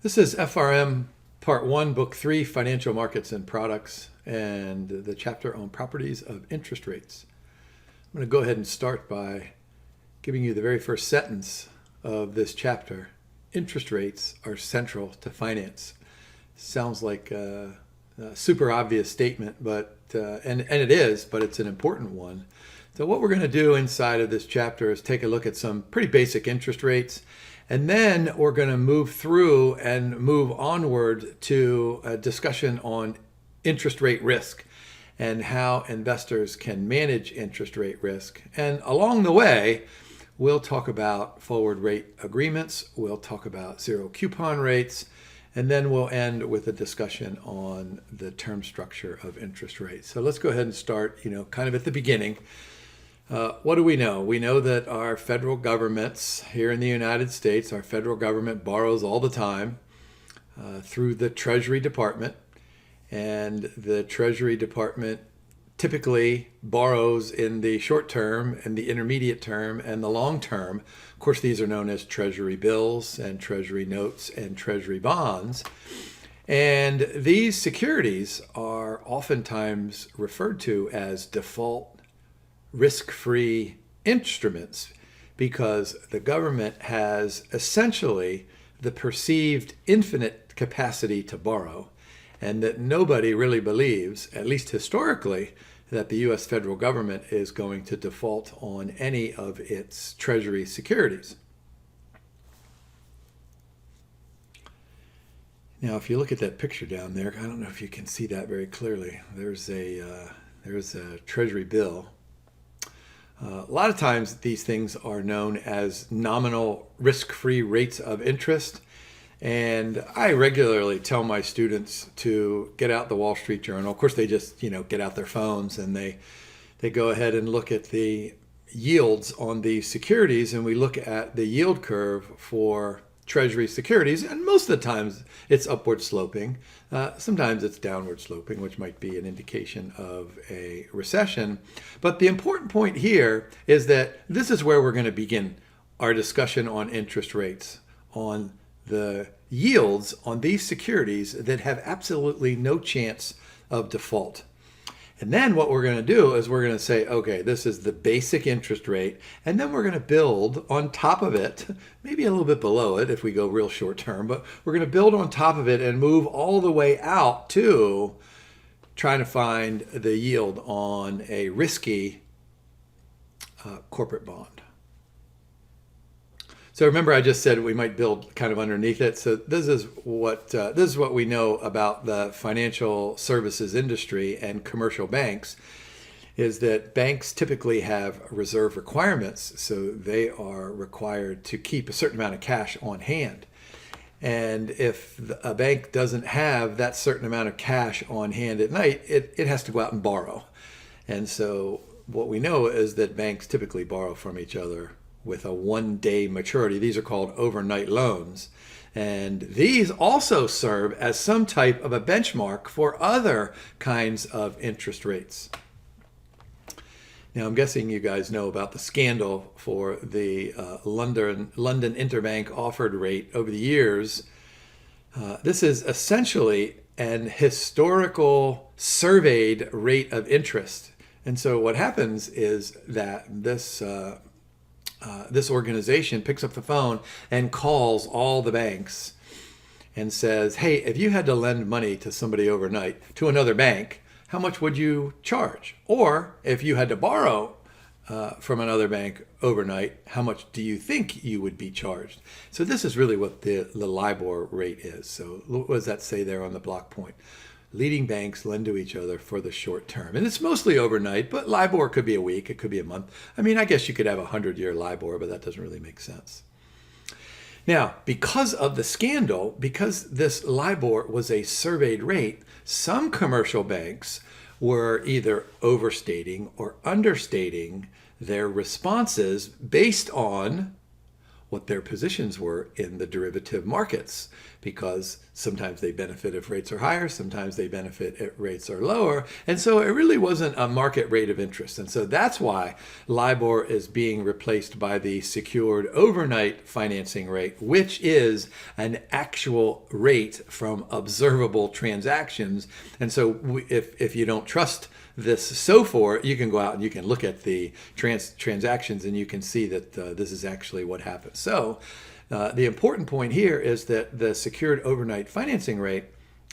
This is FRM Part 1, Book 3, Financial Markets and Products, and the chapter on properties of interest rates. I'm going to go ahead and start by giving you the very first sentence of this chapter. Interest rates are central to finance. Sounds like a super obvious statement, but and it is, but it's an important one. So what we're going to do inside of this chapter is take a look at some pretty basic interest rates. And then we're going to move through and move onward to a discussion on interest rate risk and how investors can manage interest rate risk. And along the way, we'll talk about forward rate agreements, we'll talk about zero coupon rates, and then we'll end with a discussion on the term structure of interest rates. So let's go ahead and start, kind of at the beginning. What do we know? We know that our federal governments here in the United States, our federal government borrows all the time through the Treasury Department. And the Treasury Department typically borrows in the short term and the intermediate term and the long term. Of course, these are known as Treasury bills and Treasury notes and Treasury bonds. And these securities are oftentimes referred to as default risk-free instruments because the government has essentially the perceived infinite capacity to borrow, and that nobody really believes, at least historically, that the U.S. federal government is going to default on any of its Treasury securities. Now, if you look at that picture down there, I don't know if you can see that very clearly. There's a Treasury bill. A lot of times these things are known as nominal risk-free rates of interest. And I regularly tell my students to get out the Wall Street Journal. Of course, they just, get out their phones and they go ahead and look at the yields on these securities. And we look at the yield curve for Treasury securities. And most of the times it's upward sloping. Sometimes it's downward sloping, which might be an indication of a recession. But the important point here is that this is where we're going to begin our discussion on interest rates, on the yields on these securities that have absolutely no chance of default. And then what we're going to do is we're going to say, okay, this is the basic interest rate, and then we're going to build on top of it, maybe a little bit below it if we go real short term, but we're going to build on top of it and move all the way out to trying to find the yield on a risky corporate bond. So remember, I just said we might build kind of underneath it. So this is what we know about the financial services industry and commercial banks, is that banks typically have reserve requirements. So they are required to keep a certain amount of cash on hand. And if a bank doesn't have that certain amount of cash on hand at night, it has to go out and borrow. And so what we know is that banks typically borrow from each other with a one-day maturity. These are called overnight loans. And these also serve as some type of a benchmark for other kinds of interest rates. Now, I'm guessing you guys know about the scandal for the London interbank offered rate over the years. This is essentially an historical surveyed rate of interest. And so what happens is that this organization picks up the phone and calls all the banks and says, hey, if you had to lend money to somebody overnight, to another bank, how much would you charge? Or if you had to borrow from another bank overnight, how much do you think you would be charged? So this is really what the LIBOR rate is. So what does that say there on the block point? Leading banks lend to each other for the short term. And it's mostly overnight, but LIBOR could be a week, it could be a month. I mean, I guess you could have a 100-year LIBOR, but that doesn't really make sense. Now, because of the scandal, because this LIBOR was a surveyed rate, some commercial banks were either overstating or understating their responses based on what their positions were in the derivative markets, because sometimes they benefit if rates are higher, sometimes they benefit if rates are lower. And so it really wasn't a market rate of interest. And so that's why LIBOR is being replaced by the secured overnight financing rate, which is an actual rate from observable transactions. And so if you don't trust this SOFR, you can go out and you can look at the transactions and you can see that this is actually what happens. So the important point here is that the secured overnight financing rate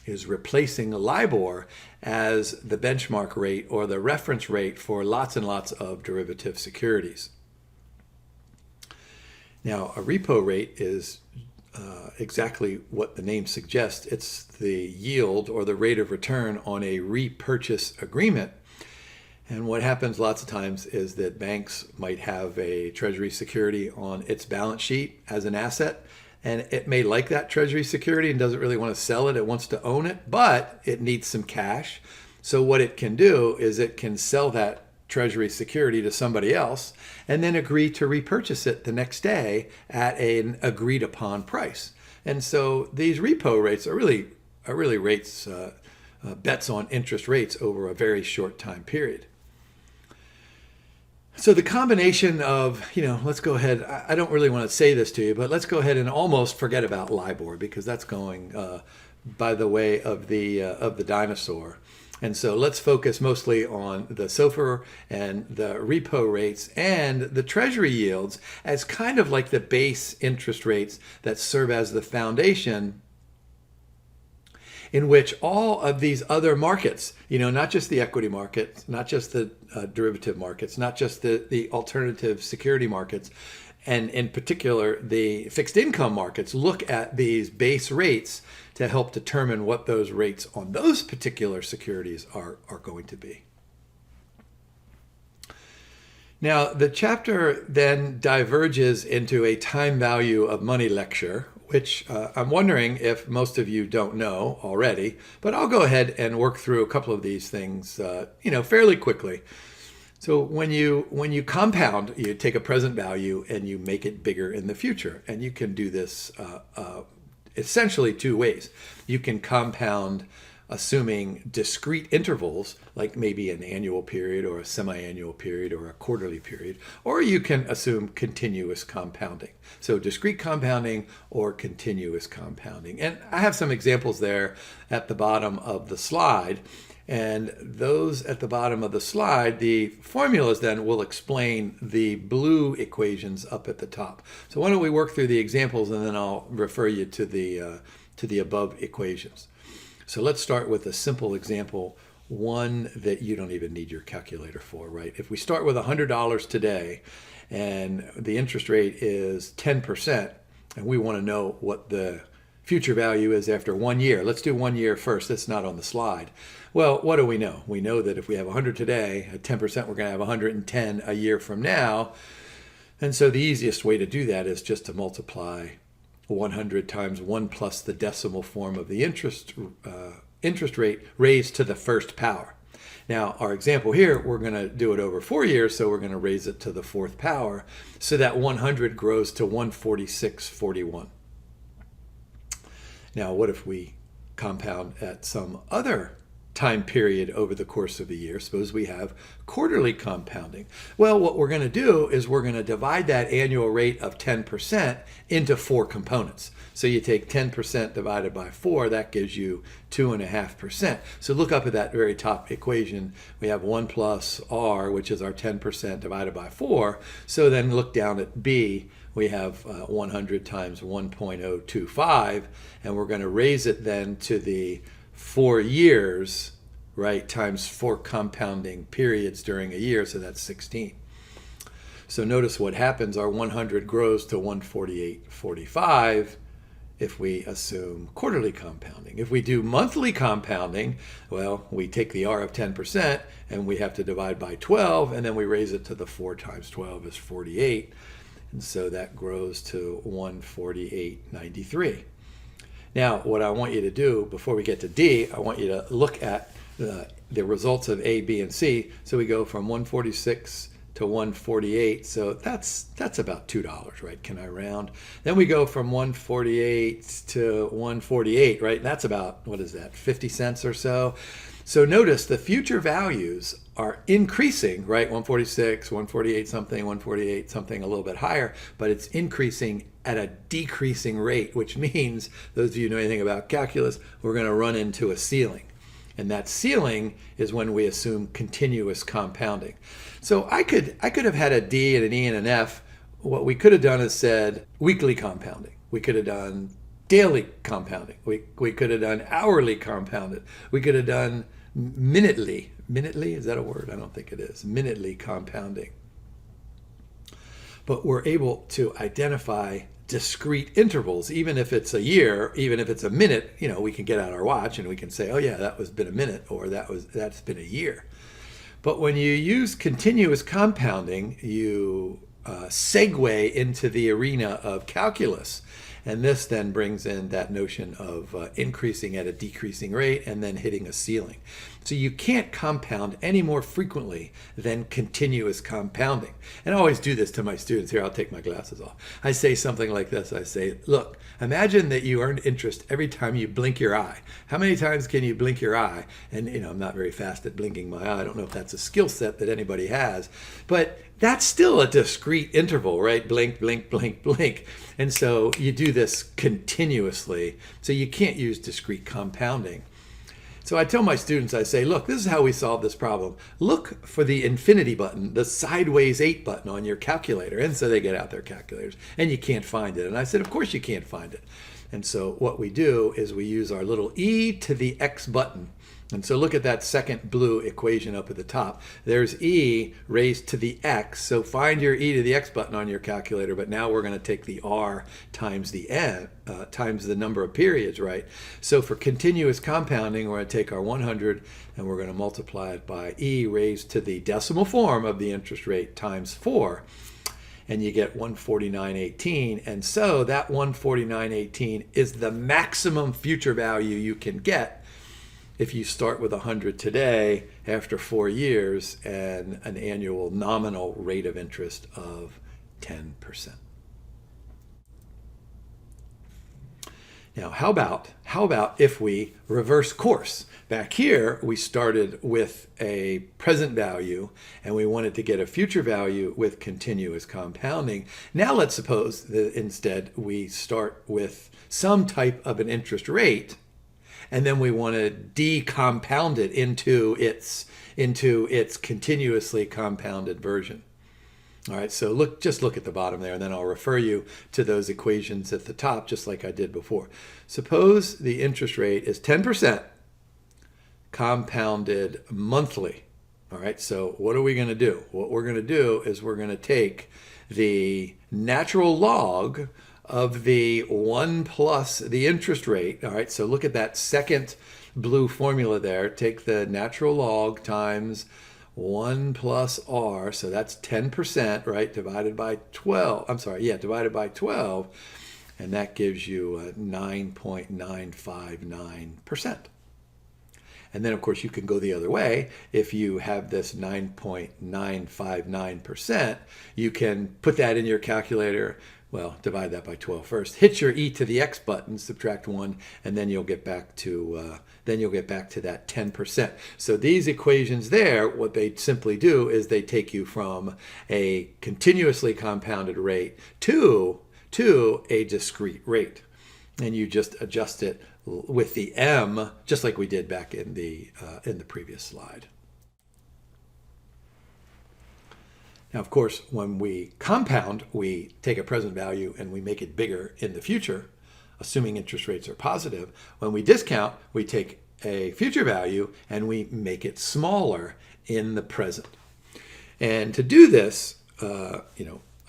is replacing LIBOR as the benchmark rate or the reference rate for lots and lots of derivative securities. Now, a repo rate is exactly what the name suggests. It's the yield or the rate of return on a repurchase agreement. And what happens lots of times is that banks might have a Treasury security on its balance sheet as an asset, and it may like that Treasury security and doesn't really want to sell it. It wants to own it, but it needs some cash. So what it can do is it can sell that Treasury security to somebody else and then agree to repurchase it the next day at an agreed upon price. And so these repo rates are really rates, bets on interest rates over a very short time period. So the combination of, let's go ahead, I don't really want to say this to you, but let's go ahead and almost forget about LIBOR, because that's going by the way of the dinosaur. And so let's focus mostly on the SOFR and the repo rates and the Treasury yields as kind of like the base interest rates that serve as the foundation in which all of these other markets, not just the equity markets, not just the derivative markets, not just the alternative security markets, and in particular the fixed income markets, look at these base rates to help determine what those rates on those particular securities are going to be. Now, the chapter then diverges into a time value of money lecture, which I'm wondering if most of you don't know already, but I'll go ahead and work through a couple of these things, fairly quickly. So when you compound, you take a present value and you make it bigger in the future, and you can do this essentially two ways. You can compound assuming discrete intervals, like maybe an annual period or a semi-annual period or a quarterly period, or you can assume continuous compounding. So discrete compounding or continuous compounding. And I have some examples there at the bottom of the slide. And those at the bottom of the slide, the formulas then will explain the blue equations up at the top. So why don't we work through the examples and then I'll refer you to the above equations. So let's start with a simple example, one that you don't even need your calculator for, right? If we start with $100 today and the interest rate is 10%, and we want to know what the future value is after 1 year. Let's do 1 year first. That's not on the slide. Well, what do we know? We know that if we have 100 today, at 10%, we're going to have 110 a year from now. And so the easiest way to do that is just to multiply 100 times 1 plus the decimal form of the interest rate raised to the first power. Now, our example here, we're going to do it over 4 years, so we're going to raise it to the fourth power, so that 100 grows to 146.41. Now, what if we compound at some other time period over the course of a year? Suppose we have quarterly compounding. Well, what we're going to do is we're going to divide that annual rate of 10% into 4 components. So you take 10% divided by 4, that gives you 2.5%. So look up at that very top equation. We have 1 plus R, which is our 10% divided by 4. So then look down at B. We have 100 times 1.025, and we're going to raise it then to the 4 years, right, times 4 compounding periods during a year, so that's 16. So notice what happens. Our 100 grows to 148.45 if we assume quarterly compounding. If we do monthly compounding, well, we take the R of 10% and we have to divide by 12, and then we raise it to the 4 times 12 is 48. And so that grows to 148.93. Now, what I want you to do before we get to D, I want you to look at the results of A, B, and C. So we go from 146 to 148. So that's about $2, right? Can I round? Then we go from 148 to 148, right? That's about, what is that, 50 cents or so. So notice the future values are increasing, right? 146, 148 something, 148 something, a little bit higher, but it's increasing at a decreasing rate, which means, those of you who know anything about calculus, we're going to run into a ceiling. And that ceiling is when we assume continuous compounding. So I could have had a D and an E and an F. What we could have done is said weekly compounding. We could have done daily compounding. We could have done hourly compounded. We could have done minutely. Minutely, is that a word? I don't think it is. Minutely compounding. But we're able to identify discrete intervals, even if it's a year, even if it's a minute, we can get out our watch and we can say, oh yeah, that was been a minute, or that's been a year. But when you use continuous compounding, you segue into the arena of calculus. And this then brings in that notion of increasing at a decreasing rate and then hitting a ceiling. So you can't compound any more frequently than continuous compounding. And I always do this to my students. Here, I'll take my glasses off. I say something like this. I say, look, imagine that you earn interest every time you blink your eye. How many times can you blink your eye? And, I'm not very fast at blinking my eye. I don't know if that's a skill set that anybody has. But that's still a discrete interval, right? Blink, blink, blink, blink. And so you do this continuously. So you can't use discrete compounding. So I tell my students, I say, look, this is how we solve this problem. Look for the infinity button, the sideways 8 button on your calculator. And so they get out their calculators and you can't find it. And I said, of course you can't find it. And so what we do is we use our little e to the x button. And so look at that second blue equation up at the top. There's e raised to the x. So find your e to the x button on your calculator. But now we're going to take the r times the n, times the number of periods, right? So for continuous compounding, we're going to take our 100 and we're going to multiply it by e raised to the decimal form of the interest rate times 4. And you get 149.18. And so that 149.18 is the maximum future value you can get if you start with 100 today after 4 years and an annual nominal rate of interest of 10%. Now, how about if we reverse course? Back here, we started with a present value and we wanted to get a future value with continuous compounding. Now let's suppose that instead we start with some type of an interest rate and then we want to decompound it into its continuously compounded version. All right, so just look at the bottom there, and then I'll refer you to those equations at the top, just like I did before. Suppose the interest rate is 10% compounded monthly. All right, so what are we going to do? What we're going to do is we're going to take the natural log of the 1 plus the interest rate. All right, so look at that second blue formula there. Take the natural log times 1 plus r, so that's 10%, right, divided by 12. Divided by 12, and that gives you 9.959%. And then, of course, you can go the other way. If you have this 9.959%, you can put that in your calculator. Well, divide that by 12 first. Hit your e to the x button, subtract 1, and then you'll get back to that 10%. So these equations there, what they simply do is they take you from a continuously compounded rate to a discrete rate, and you just adjust it with the m, just like we did back in the previous slide. Now, of course, when we compound, we take a present value and we make it bigger in the future, assuming interest rates are positive. When we discount, we take a future value and we make it smaller in the present. And to do this, I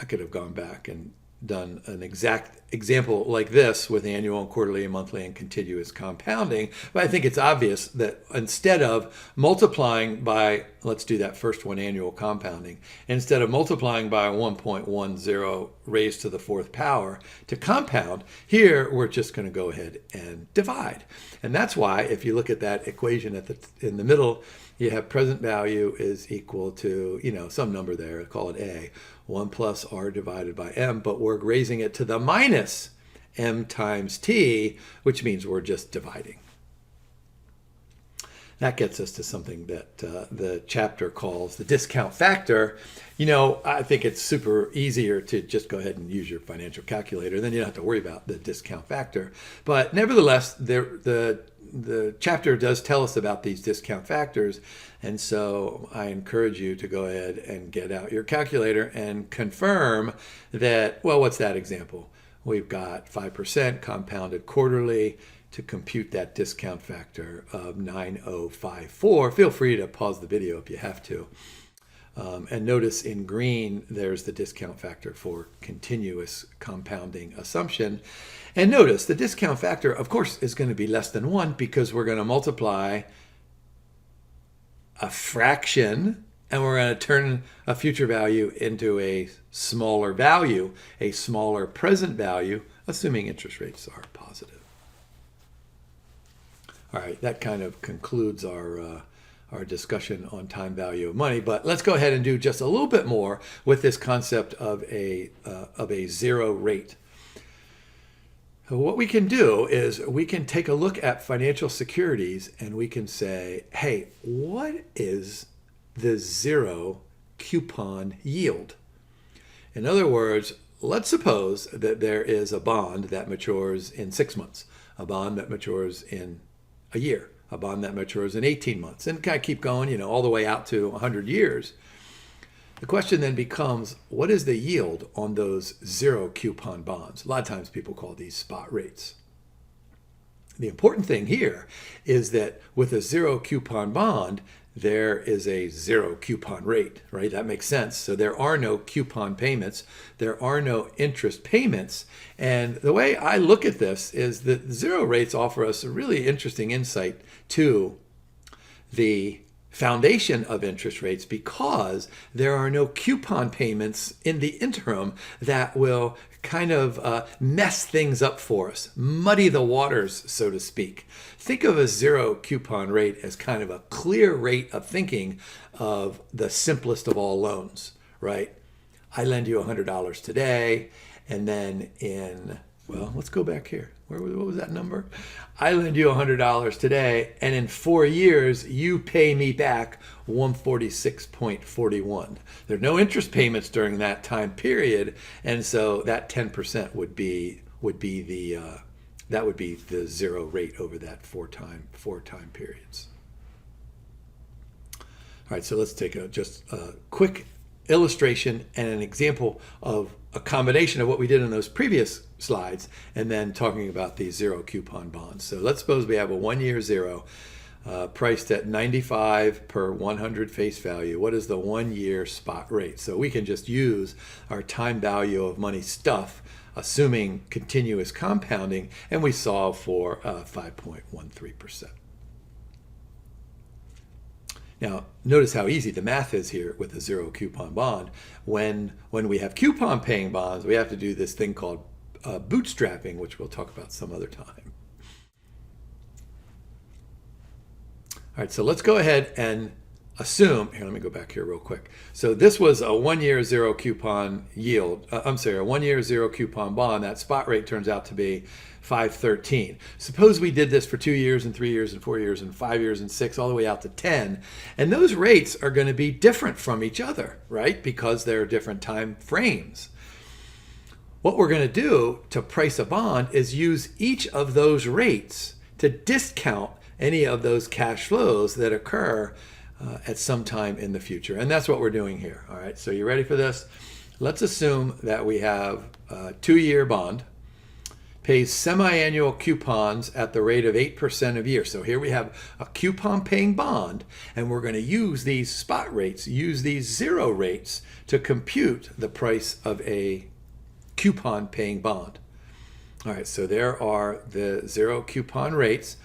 could have gone back and done an exact example like this with annual and quarterly and monthly and continuous compounding. But I think it's obvious that instead of multiplying by, let's do that first one, annual compounding, instead of multiplying by 1.10 raised to the 4th power to compound, here we're just going to go ahead and divide. And that's why if you look at that equation in the middle, you have present value is equal to, some number there, call it A, 1 plus R divided by M, but we're raising it to the minus M times T, which means we're just dividing. That gets us to something that the chapter calls the discount factor. I think it's super easier to just go ahead and use your financial calculator. Then you don't have to worry about the discount factor. But nevertheless, the chapter does tell us about these discount factors. And so I encourage you to go ahead and get out your calculator and confirm that, well, what's that example? We've got 5% compounded quarterly to compute that discount factor of 9054. Feel free to pause the video if you have to. And notice in green, there's the discount factor for continuous compounding assumption. And notice the discount factor, of course, is going to be less than 1 because we're going to multiply a fraction and we're going to turn a future value into a smaller value, a smaller present value, assuming interest rates are positive. All right, that kind of concludes our discussion on time value of money. But let's go ahead and do just a little bit more with this concept of a zero rate. So what we can do is we can take a look at financial securities and we can say, hey, what is the zero coupon yield? In other words, let's suppose that there is a bond that matures in 6 months, a bond that matures in a year, a bond that matures in 18 months, and kind of keep going, all the way out to 100 years. The question then becomes, what is the yield on those zero coupon bonds? A lot of times people call these spot rates. The important thing here is that with a zero coupon bond, there is a zero coupon rate, right? That makes sense. So there are no coupon payments. There are no interest payments. And the way I look at this is that zero rates offer us a really interesting insight to the foundation of interest rates because there are no coupon payments in the interim that will kind of mess things up for us, muddy the waters, so to speak. Think of a zero coupon rate as kind of a clear rate of thinking of the simplest of all loans, right? I lend you $100 today, and then let's go back here. What was that number? I lend you $100 today, and in 4 years, you pay me back $146.41. There are no interest payments during that time period, and so that 10% would be the zero rate over that four time periods. All right, so let's take just a quick illustration and an example of a combination of what we did in those previous slides and then talking about these zero coupon bonds. So let's suppose we have a 1 year zero priced at 95 per 100 face value. What is the 1 year spot rate? So we can just use our time value of money stuff, assuming continuous compounding, and we solve for 5.13%. Now, notice how easy the math is here with a zero coupon bond. When we have coupon paying bonds, we have to do this thing called bootstrapping, which we'll talk about some other time. All right, so let's go ahead and assume, here, let me go back here real quick. So this was a 1 year zero coupon yield, a 1 year zero coupon bond. That spot rate turns out to be 5.13. Suppose we did this for 2 years and 3 years and 4 years and 5 years and 6, all the way out to 10. And those rates are going to be different from each other, right? Because they're different time frames. What we're going to do to price a bond is use each of those rates to discount any of those cash flows that occur at some time in the future. And that's what we're doing here. All right, so you ready for this? Let's assume that we have a 2-year bond, pays semi-annual coupons at the rate of 8% a year. So here we have a coupon paying bond, and we're going to use these spot rates, use these zero rates to compute the price of a coupon paying bond. All right, so there are the zero coupon rates,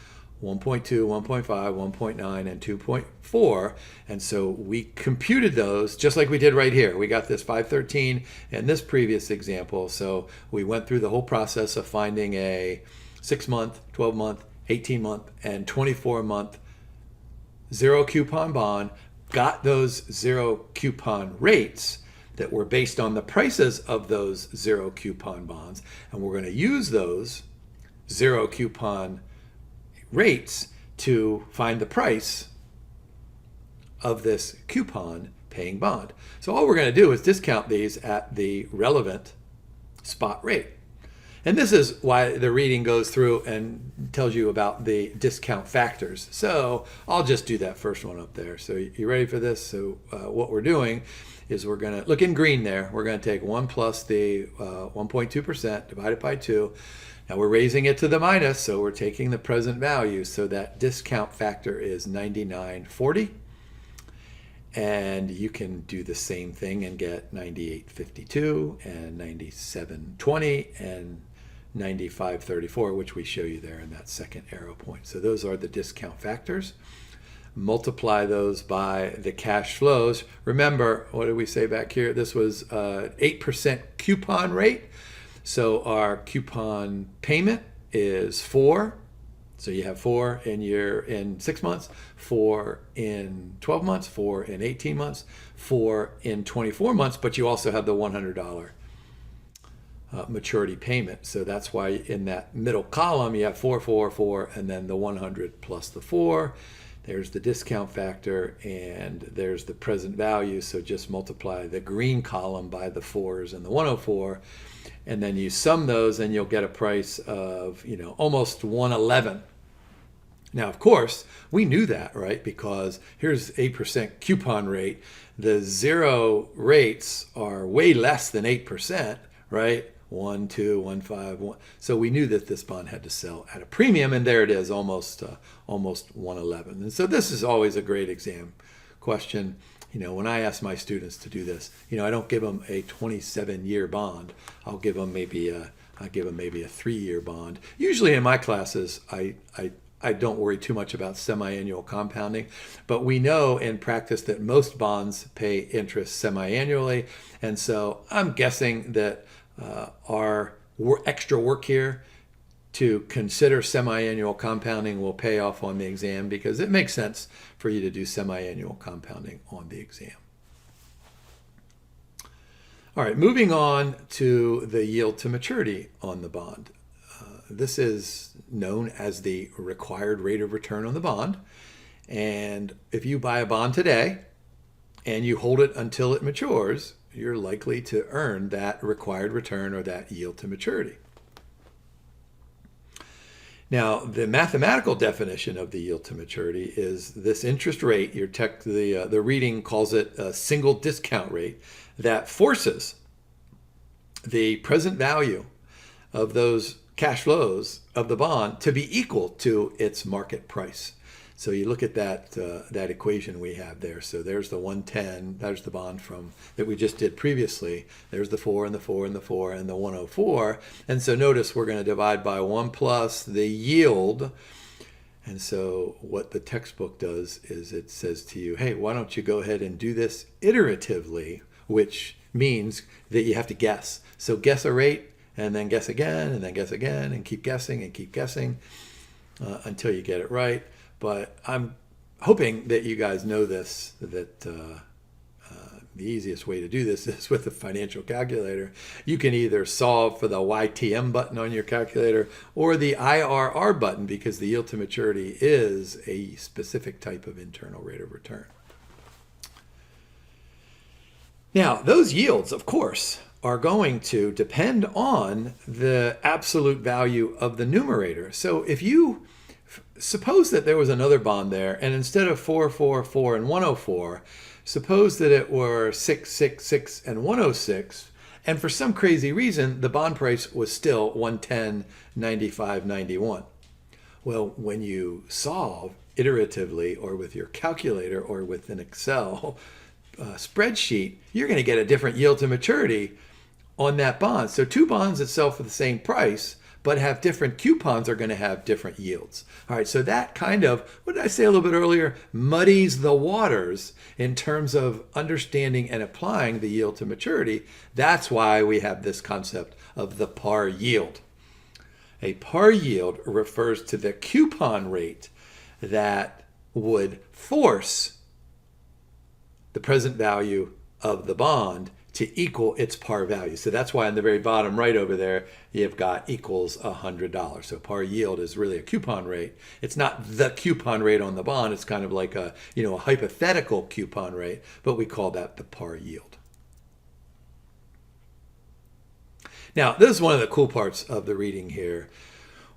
1.2, 1.5, 1.9, and 2.4. And so we computed those just like we did right here. We got this 513 in this previous example. So we went through the whole process of finding a 6-month, 12-month, 18-month, and 24-month zero coupon bond, got those zero coupon rates that were based on the prices of those zero coupon bonds, and we're going to use those zero coupon rates to find the price of this coupon paying bond. So all we're going to do is discount these at the relevant spot rate. And this is why the reading goes through and tells you about the discount factors. So I'll just do that first one up there. So you ready for this? So what we're doing is we're going to look in green there. We're going to take 1 plus the 1.2% divided by 2. Now we're raising it to the minus, so we're taking the present value. So that discount factor is 99.40. And you can do the same thing and get 98.52 and 97.20 and 95.34, which we show you there in that second arrow point. So those are the discount factors. Multiply those by the cash flows. Remember, what did we say back here? This was 8% coupon rate. So our coupon payment is 4. So you have 4 in 6 months, 4 in 12 months, 4 in 18 months, 4 in 24 months, but you also have the $100 maturity payment. So that's why in that middle column you have 4, 4, 4, and then the 100 plus the 4. There's the discount factor, and there's the present value. So just multiply the green column by the 4s and the 104, and then you sum those, and you'll get a price of, almost 111. Now, of course, we knew that, right? Because here's 8% coupon rate. The zero rates are way less than 8%, right? 1, 2, 1, 5, 1. So we knew that this bond had to sell at a premium, and there it is, almost 111. And so this is always a great exam question. When I ask my students to do this, I don't give them a 27-year bond. I'll give them maybe a 3-year bond. Usually in my classes, I don't worry too much about semi-annual compounding, but we know in practice that most bonds pay interest semi-annually, and so I'm guessing that our extra work here to consider semi-annual compounding will pay off on the exam, because it makes sense for you to do semi-annual compounding on the exam. All right, moving on to the yield to maturity on the bond. This is known as the required rate of return on the bond. And if you buy a bond today and you hold it until it matures, you're likely to earn that required return or that yield to maturity. Now, the mathematical definition of the yield to maturity is this interest rate. The reading calls it a single discount rate that forces the present value of those cash flows of the bond to be equal to its market price. So you look at that equation we have there. So there's the 110, there's the bond that we just did previously. There's the 4 and the 4 and the 4 and the 104. And so notice we're going to divide by 1 plus the yield. And so what the textbook does is it says to you, hey, why don't you go ahead and do this iteratively, which means that you have to guess. So guess a rate, and then guess again, and then guess again, and keep guessing until you get it right. But I'm hoping that you guys know this, that the easiest way to do this is with a financial calculator. You can either solve for the YTM button on your calculator or the IRR button, because the yield to maturity is a specific type of internal rate of return. Now, those yields, of course, are going to depend on the absolute value of the numerator. So if you suppose that there was another bond there, and instead of 4, 4, 4, and 104, suppose that it were 6, 6, 6, and 106, and for some crazy reason, the bond price was still 110, 95, 91. Well, when you solve iteratively or with your calculator or with an Excel spreadsheet, you're going to get a different yield to maturity on that bond. So two bonds that sell for the same price but have different coupons are going to have different yields. All right, so that kind of, what did I say a little bit earlier, muddies the waters in terms of understanding and applying the yield to maturity. That's why we have this concept of the par yield. A par yield refers to the coupon rate that would force the present value of the bond to equal its par value. So that's why on the very bottom right over there, you've got equals $100. So par yield is really a coupon rate. It's not the coupon rate on the bond. It's kind of like a hypothetical coupon rate, but we call that the par yield. Now, this is one of the cool parts of the reading here.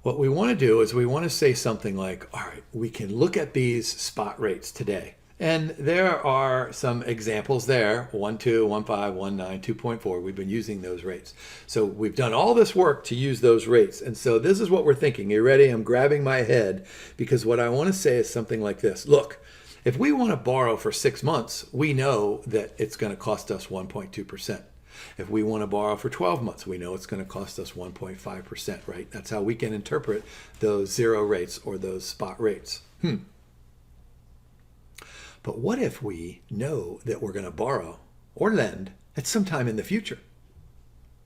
What we want to do is we want to say something like, all right, we can look at these spot rates today. And there are some examples there, 1.2, 1.5, 1.9, 2.4. We've been using those rates. So we've done all this work to use those rates. And so this is what we're thinking. You ready? I'm grabbing my head because what I want to say is something like this. Look, if we want to borrow for 6 months, we know that it's going to cost us 1.2%. If we want to borrow for 12 months, we know it's going to cost us 1.5%, right? That's how we can interpret those zero rates or those spot rates. But what if we know that we're going to borrow or lend at some time in the future?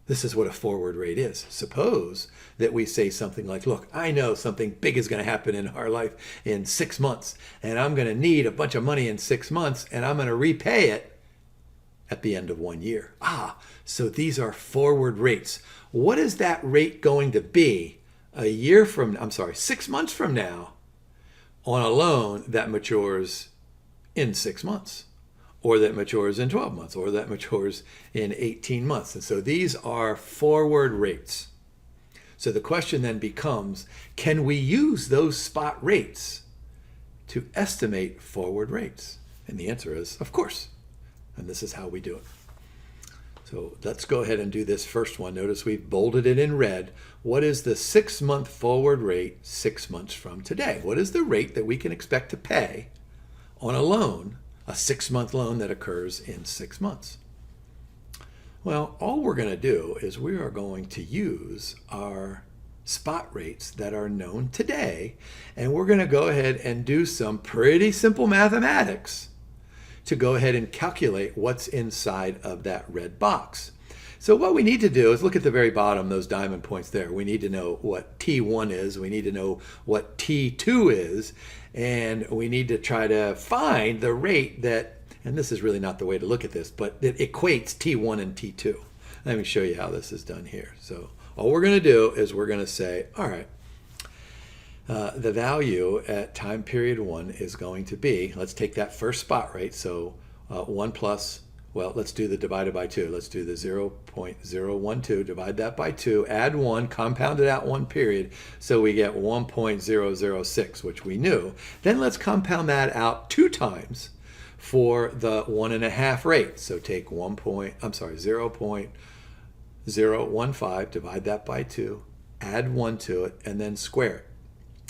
This is what a forward rate is. Suppose that we say something like, look, I know something big is going to happen in our life in 6 months, and I'm going to need a bunch of money in 6 months, and I'm going to repay it at the end of 1 year. So these are forward rates. What is that rate going to be 6 months from now on a loan that matures in 6 months, or that matures in 12 months, or that matures in 18 months? And so these are forward rates. So the question then becomes, can we use those spot rates to estimate forward rates? And the answer is, of course. And this is how we do it. So let's go ahead and do this first one. Notice we've bolded it in red. What is the 6-month forward rate 6 months from today? What is the rate that we can expect to pay on a loan, a 6-month loan that occurs in 6 months? Well, all we're going to do is we are going to use our spot rates that are known today, and we're going to go ahead and do some pretty simple mathematics to go ahead and calculate what's inside of that red box. So what we need to do is look at the very bottom, those diamond points there. We need to know what T1 is. We need to know what T2 is. And we need to try to find the rate that, and this is really not the way to look at this, but that equates T1 and T2. Let me show you how this is done here. So all we're going to do is we're going to say, all right, the value at time period 1 is going to be, let's take that first spot rate. So 1 plus, well, let's do the divided by 2. Let's do the 0.012, divide that by 2, add 1, compound it out 1 period. So we get 1.006, which we knew. Then let's compound that out 2 times for the 1.5 rate. So take 0.015, divide that by 2, add 1 to it, and then square it.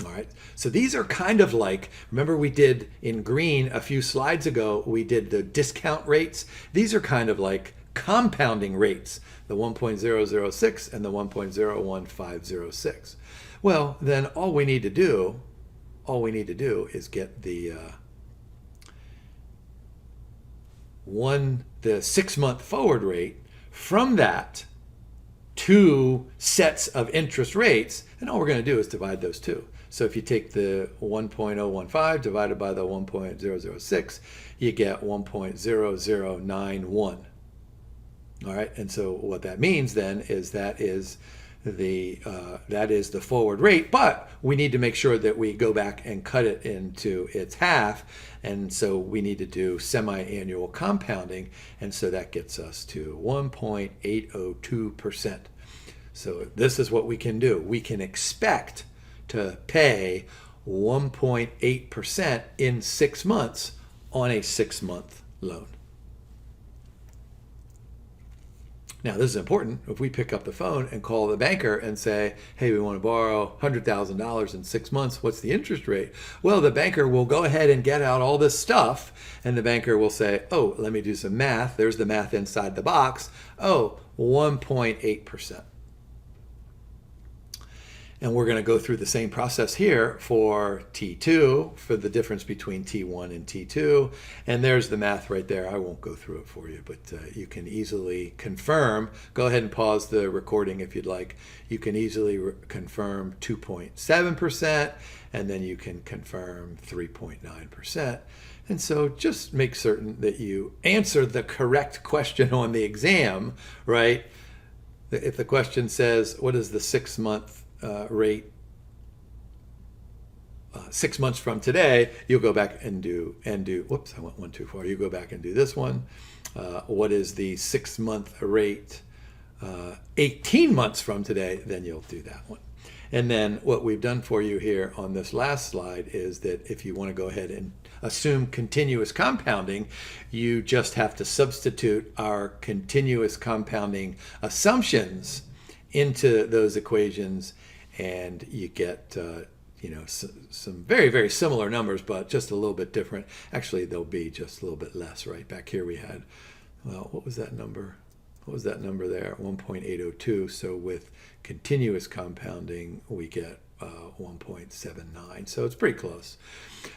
All right, so these are kind of like, remember we did in green a few slides ago, we did the discount rates. These are kind of like compounding rates, the 1.006 and the 1.01506. Well, then all we need to do is get the 6-month forward rate from that 2 sets of interest rates, and all we're going to do is divide those 2. So if you take the 1.015 divided by the 1.006, you get 1.0091. All right, and so what that means then is that is the forward rate, but we need to make sure that we go back and cut it into its half, and so we need to do semi-annual compounding, and so that gets us to 1.802%. So this is what we can do. We can expect to pay 1.8% in 6 months on a 6-month loan. Now, this is important. If we pick up the phone and call the banker and say, hey, we want to borrow $100,000 in 6 months, what's the interest rate? Well, the banker will go ahead and get out all this stuff, and the banker will say, oh, let me do some math. There's the math inside the box. Oh, 1.8%. And we're going to go through the same process here for T2, for the difference between T1 and T2. And there's the math right there. I won't go through it for you, but you can easily confirm. Go ahead and pause the recording if you'd like. You can easily confirm 2.7%, and then you can confirm 3.9%. And so just make certain that you answer the correct question on the exam, right? If the question says, what is the 6-month rate 6 months from today, you'll go back and do, whoops, I went one too far. You go back and do this one. What is the 6-month rate 18 months from today? Then you'll do that one. And then what we've done for you here on this last slide is that if you want to go ahead and assume continuous compounding, you just have to substitute our continuous compounding assumptions into those equations, and you get some very, very similar numbers, but just a little bit different. Actually, they'll be just a little bit less, right? Back here we had, well, what was that number? What was that number there? 1.802. So with continuous compounding, we get 1.79. So it's pretty close.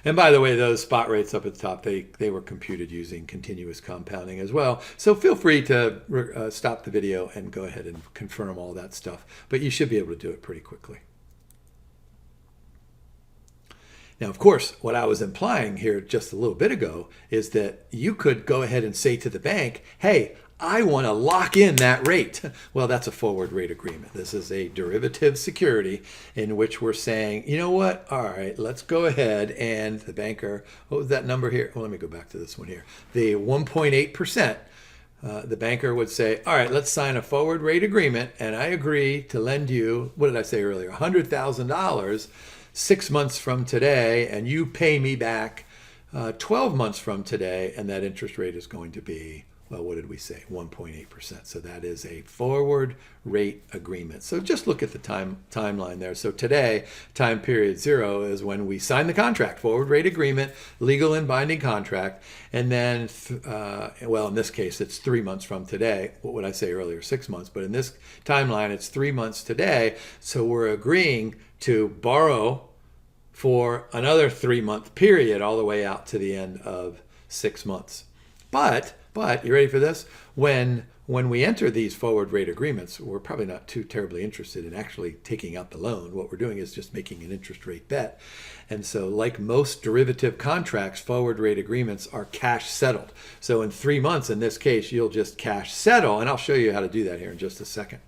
And by the way, those spot rates up at the top, they were computed using continuous compounding as well. So feel free to stop the video and go ahead and confirm all that stuff. But you should be able to do it pretty quickly. Now, of course, what I was implying here just a little bit ago is that you could go ahead and say to the bank, hey, I want to lock in that rate. Well, that's a forward rate agreement. This is a derivative security in which we're saying, you know what? All right, let's go ahead, and the banker, what was that number here? Well, let me go back to this one here. The 1.8%. The banker would say, all right, let's sign a forward rate agreement, and I agree to lend you, what did I say earlier, $100,000 6 months from today, and you pay me back 12 months from today, and that interest rate is going to be, well, what did we say? 1.8%. So that is a forward rate agreement. So just look at the timeline there. So today, time period 0 is when we sign the contract, forward rate agreement, legal and binding contract. And then, well, in this case, it's 3 months from today. What would I say earlier? 6 months. But in this timeline, it's 3 months today. So we're agreeing to borrow for another 3-month period all the way out to the end of 6 months. But you ready for this? When we enter these forward rate agreements, we're probably not too terribly interested in actually taking out the loan. What we're doing is just making an interest rate bet. And so like most derivative contracts, forward rate agreements are cash settled. So in 3 months, in this case, you'll just cash settle. And I'll show you how to do that here in just a second.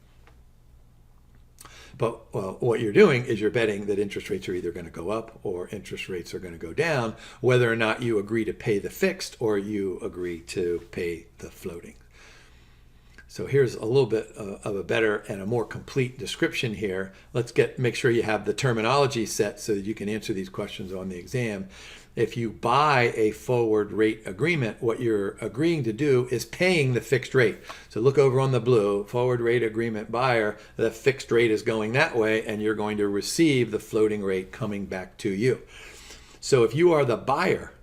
But what you're doing is you're betting that interest rates are either going to go up or interest rates are going to go down, whether or not you agree to pay the fixed or you agree to pay the floating. So here's a little bit of a better and a more complete description here. Let's make sure you have the terminology set so that you can answer these questions on the exam. If you buy a forward rate agreement, what you're agreeing to do is paying the fixed rate. So look over on the blue, forward rate agreement buyer, the fixed rate is going that way, and you're going to receive the floating rate coming back to you. So if you are the buyer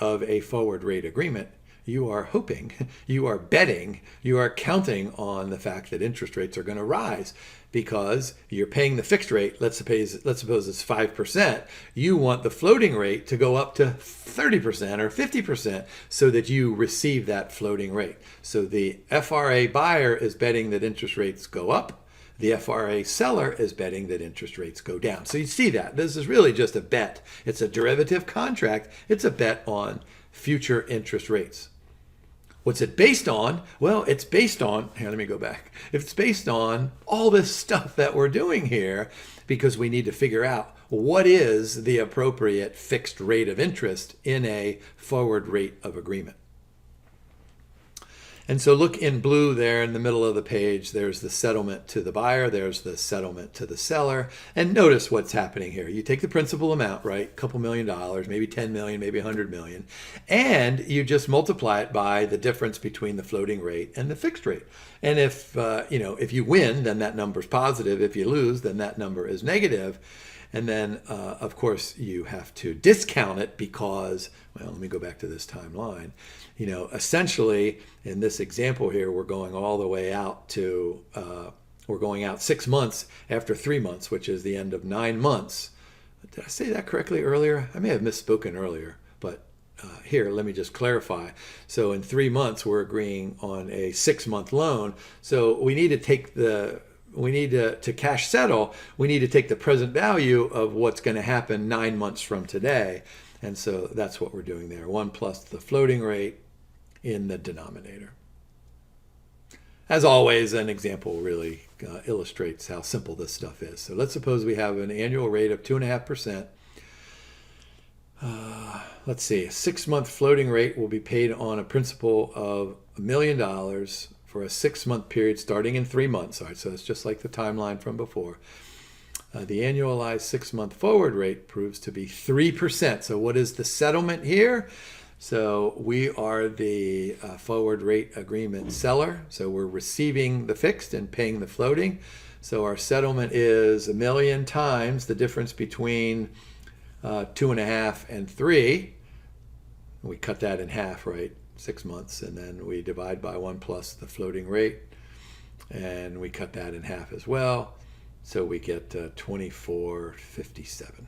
of a forward rate agreement, you are hoping, you are betting, you are counting on the fact that interest rates are going to rise because you're paying the fixed rate. Let's suppose it's 5%. You want the floating rate to go up to 30% or 50% so that you receive that floating rate. So the FRA buyer is betting that interest rates go up. The FRA seller is betting that interest rates go down. So you see that. This is really just a bet. It's a derivative contract. It's a bet on future interest rates. What's it based on? Well, it's based on, here, let me go back. It's based on all this stuff that we're doing here because we need to figure out what is the appropriate fixed rate of interest in a forward rate of agreement. And so look in blue there in the middle of the page, there's the settlement to the buyer, there's the settlement to the seller. And notice what's happening here. You take the principal amount, right? A couple $1 million, maybe 10 million, maybe 100 million. And you just multiply it by the difference between the floating rate and the fixed rate. And if you win, then that number is positive. If you lose, then that number is negative. And then, of course, you have to discount it because, well, let me go back to this timeline. Essentially, in this example here, we're going all the way out to We're going out 6 months after 3 months, which is the end of 9 months. Did I say that correctly earlier? I may have misspoken earlier, but here, let me just clarify. So in 3 months, we're agreeing on a 6-month loan. So we need to take to cash settle, we need to take the present value of what's going to happen 9 months from today. And so that's what we're doing there. 1 plus the floating rate in the denominator. As always, an example really illustrates how simple this stuff is. So let's suppose we have an annual rate of 2.5%. Let's see, a 6-month floating rate will be paid on a principal of $1 million for a 6-month period starting in 3 months. All right, so it's just like the timeline from before. The annualized 6-month forward rate proves to be 3%. So what is the settlement here? So we are the forward rate agreement seller. So we're receiving the fixed and paying the floating. So our settlement is 1 million times the difference between 2.5 and 3. We cut that in half, right? 6 months, and then we divide by 1 plus the floating rate, and we cut that in half as well. So we get 24.57.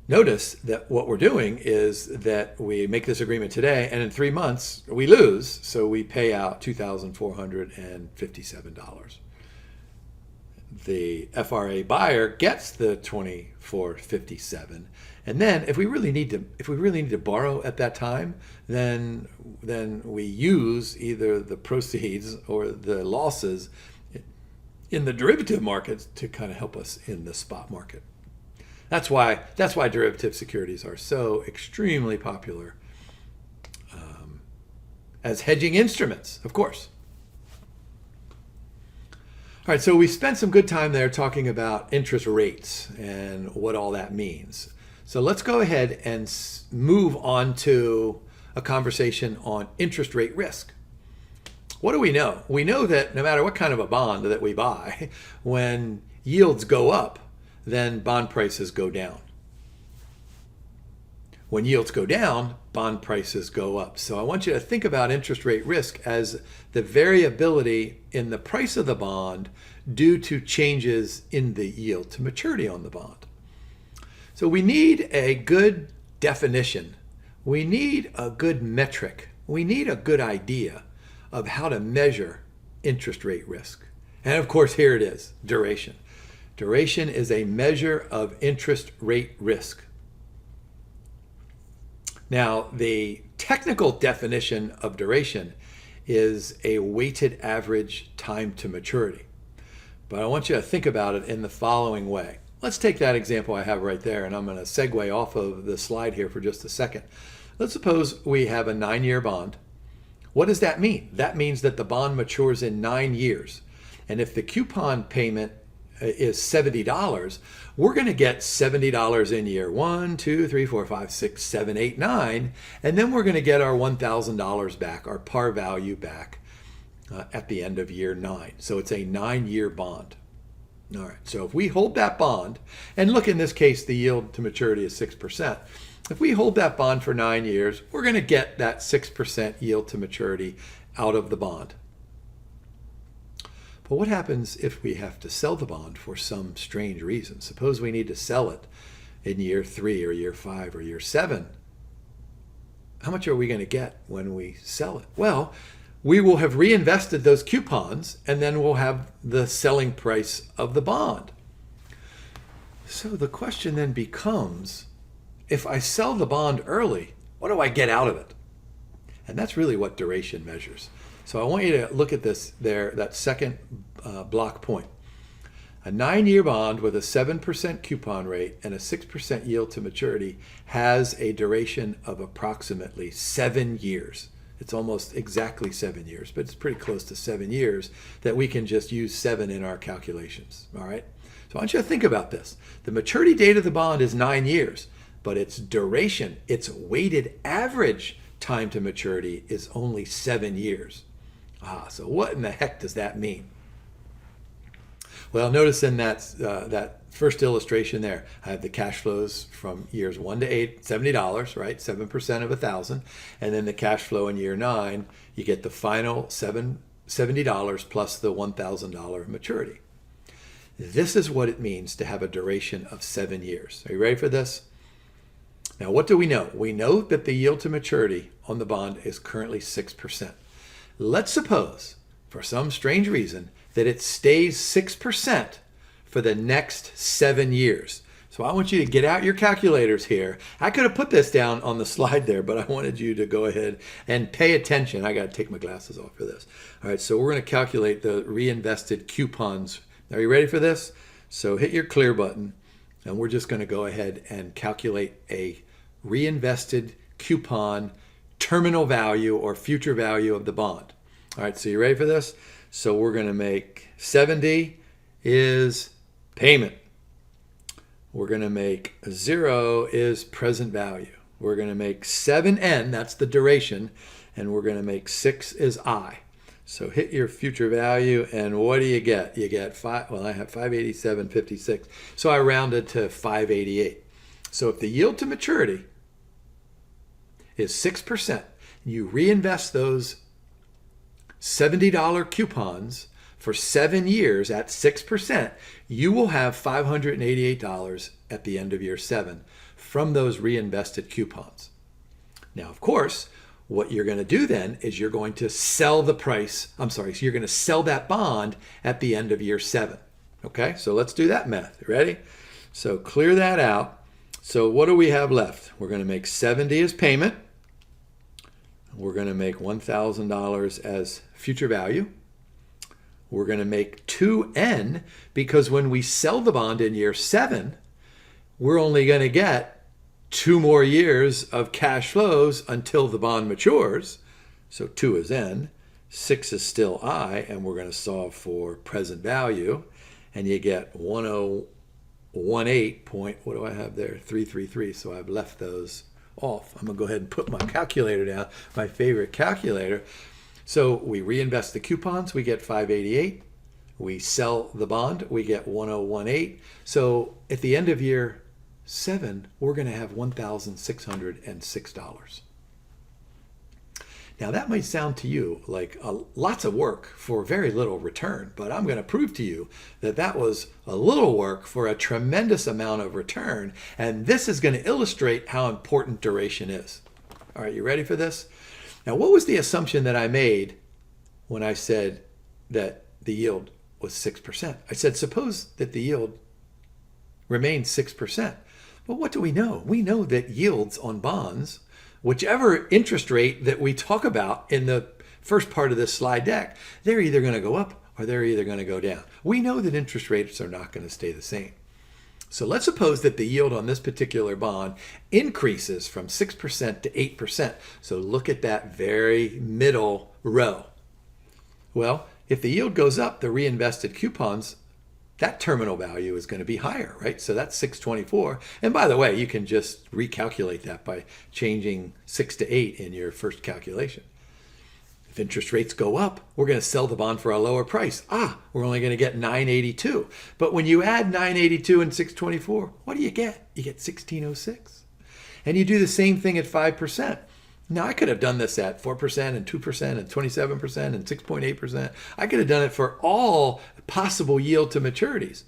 Notice that what we're doing is that we make this agreement today, and in 3 months we lose, so we pay out $2,457. The FRA buyer gets the $24.57, and then if we really need to borrow at that time, then we use either the proceeds or the losses in the derivative markets to kind of help us in the spot market. That's why derivative securities are so extremely popular as hedging instruments, of course. All right, so we spent some good time there talking about interest rates and what all that means. So let's go ahead and move on to a conversation on interest rate risk. What do we know? We know that no matter what kind of a bond that we buy, when yields go up, then bond prices go down. When yields go down, bond prices go up. So I want you to think about interest rate risk as the variability in the price of the bond due to changes in the yield to maturity on the bond. So we need a good definition. We need a good metric. We need a good idea of how to measure interest rate risk. And of course, here it is, duration. Duration is a measure of interest rate risk. Now, the technical definition of duration is a weighted average time to maturity. But I want you to think about it in the following way. Let's take that example I have right there, and I'm going to segue off of the slide here for just a second. Let's suppose we have a 9-year bond. What does that mean? That means that the bond matures in 9 years. And if the coupon payment is $70, we're going to get $70 in year 1, 2, 3, 4, 5, 6, 7, 8, 9, and then we're going to get our $1,000 back, our par value back at the end of year 9. So it's a 9-year bond. All right, so if we hold that bond, and look, in this case, the yield to maturity is 6%. If we hold that bond for 9 years, we're going to get that 6% yield to maturity out of the bond. But what happens if we have to sell the bond for some strange reason? Suppose we need to sell it in year 3 or year 5 or year 7. How much are we going to get when we sell it? Well, we will have reinvested those coupons, and then we'll have the selling price of the bond. So the question then becomes, if I sell the bond early, what do I get out of it? And that's really what duration measures. So I want you to look at this there, that second block point. A 9-year bond with a 7% coupon rate and a 6% yield to maturity has a duration of approximately 7 years. It's almost exactly 7 years, but it's pretty close to 7 years that we can just use 7 in our calculations, all right? So I want you to think about this. The maturity date of the bond is 9 years, but its duration, its weighted average time to maturity is only 7 years. So what in the heck does that mean? Well, notice in that first illustration there, I have the cash flows from years 1 to 8, $70, right? 7% of 1,000. And then the cash flow in year 9, you get the final $70 plus the $1,000 maturity. This is what it means to have a duration of 7 years. Are you ready for this? Now, what do we know? We know that the yield to maturity on the bond is currently 6%. Let's suppose, for some strange reason, that it stays 6% for the next 7 years. So I want you to get out your calculators here. I could have put this down on the slide there, but I wanted you to go ahead and pay attention. I got to take my glasses off for this. All right, so we're going to calculate the reinvested coupons. Are you ready for this? So hit your clear button, and we're just going to go ahead and calculate a reinvested coupon terminal value or future value of the bond. All right, so you ready for this? So we're going to make 70 is payment. We're going to make 0 is present value. We're going to make 7N, that's the duration, and we're going to make 6 is I. So hit your future value, and what do you get? You get I have 587.56, so I rounded to 588. So if the yield to maturity is 6%, you reinvest those $70 coupons for 7 years at 6%, you will have $588 at the end of year 7 from those reinvested coupons. Now, of course, what you're going to do then is you're going to sell so you're going to sell that bond at the end of year 7. Okay, so let's do that math. Ready? So clear that out. So what do we have left? We're going to make 70 as payment. We're going to make $1,000 as future value. We're going to make 2N because when we sell the bond in year 7, we're only going to get 2 more years of cash flows until the bond matures. So 2 is N, 6 is still I, and we're going to solve for present value. And you get 1018 point, what do I have there? 333. So I've left those off. I'm going to go ahead and put my calculator down, my favorite calculator. So we reinvest the coupons, we get 588. We sell the bond, we get 1018. So at the end of year 7, we're going to have $1,606. Now that might sound to you like lots of work for very little return, but I'm going to prove to you that that was a little work for a tremendous amount of return, and this is going to illustrate how important duration is. All right, you ready for this? Now, what was the assumption that I made when I said that the yield was 6%? I said, suppose that the yield remains 6%. But what do we know? We know that yields on bonds, whichever interest rate that we talk about in the first part of this slide deck, they're either going to go up or they're either going to go down. We know that interest rates are not going to stay the same. So let's suppose that the yield on this particular bond increases from 6% to 8%. So look at that very middle row. Well, if the yield goes up, the reinvested coupons, that terminal value is going to be higher, right? So that's 624. And by the way, you can just recalculate that by changing 6 to 8 in your first calculation. If interest rates go up, we're going to sell the bond for a lower price. We're only going to get 982. But when you add 982 and 624, what do you get? You get 1606. And you do the same thing at 5%. Now, I could have done this at 4% and 2% and 27% and 6.8%. I could have done it for all possible yield to maturities.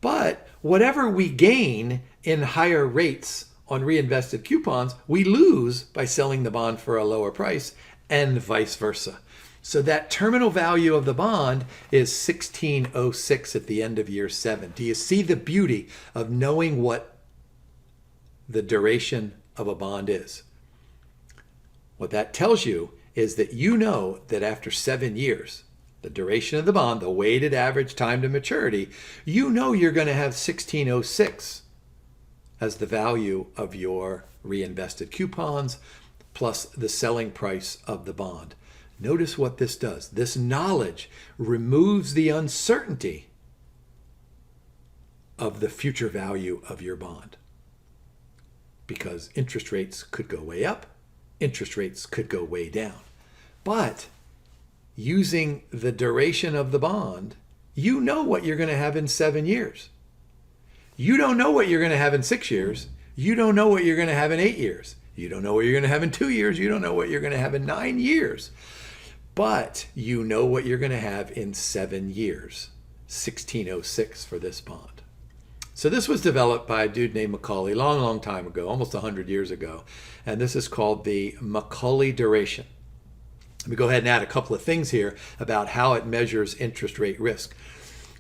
But whatever we gain in higher rates on reinvested coupons, we lose by selling the bond for a lower price, and vice versa. So that terminal value of the bond is 1606 at the end of year 7. Do you see the beauty of knowing what the duration of a bond is? What that tells you is that you know that after 7 years, the duration of the bond, the weighted average time to maturity, you know you're going to have 1606 as the value of your reinvested coupons plus the selling price of the bond. Notice what this does. This knowledge removes the uncertainty of the future value of your bond, because interest rates could go way up, interest rates could go way down. But using the duration of the bond you know what you're going to have in 7 years. You don't know what you're going to have in 6 years. You don't know what you're going to have in 8 years. You don't know what you're going to have in 2 years. You don't know what you're going to have in 9 years. But you know what you're going to have in 7 years. 1606 for this bond. So this was developed by a dude named Macaulay long time ago, almost 100 years ago. And this is called the Macaulay Duration. Let me go ahead and add a couple of things here about how it measures interest rate risk.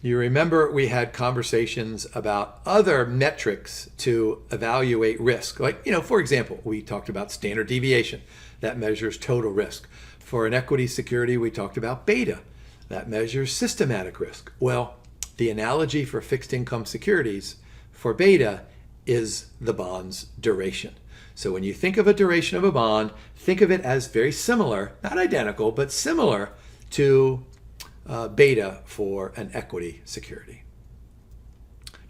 You remember we had conversations about other metrics to evaluate risk. Like, for example, we talked about standard deviation. That measures total risk. For an equity security, we talked about beta. That measures systematic risk. Well, the analogy for fixed income securities for beta is the bond's duration. So when you think of a duration of a bond, think of it as very similar, not identical, but similar to beta for an equity security.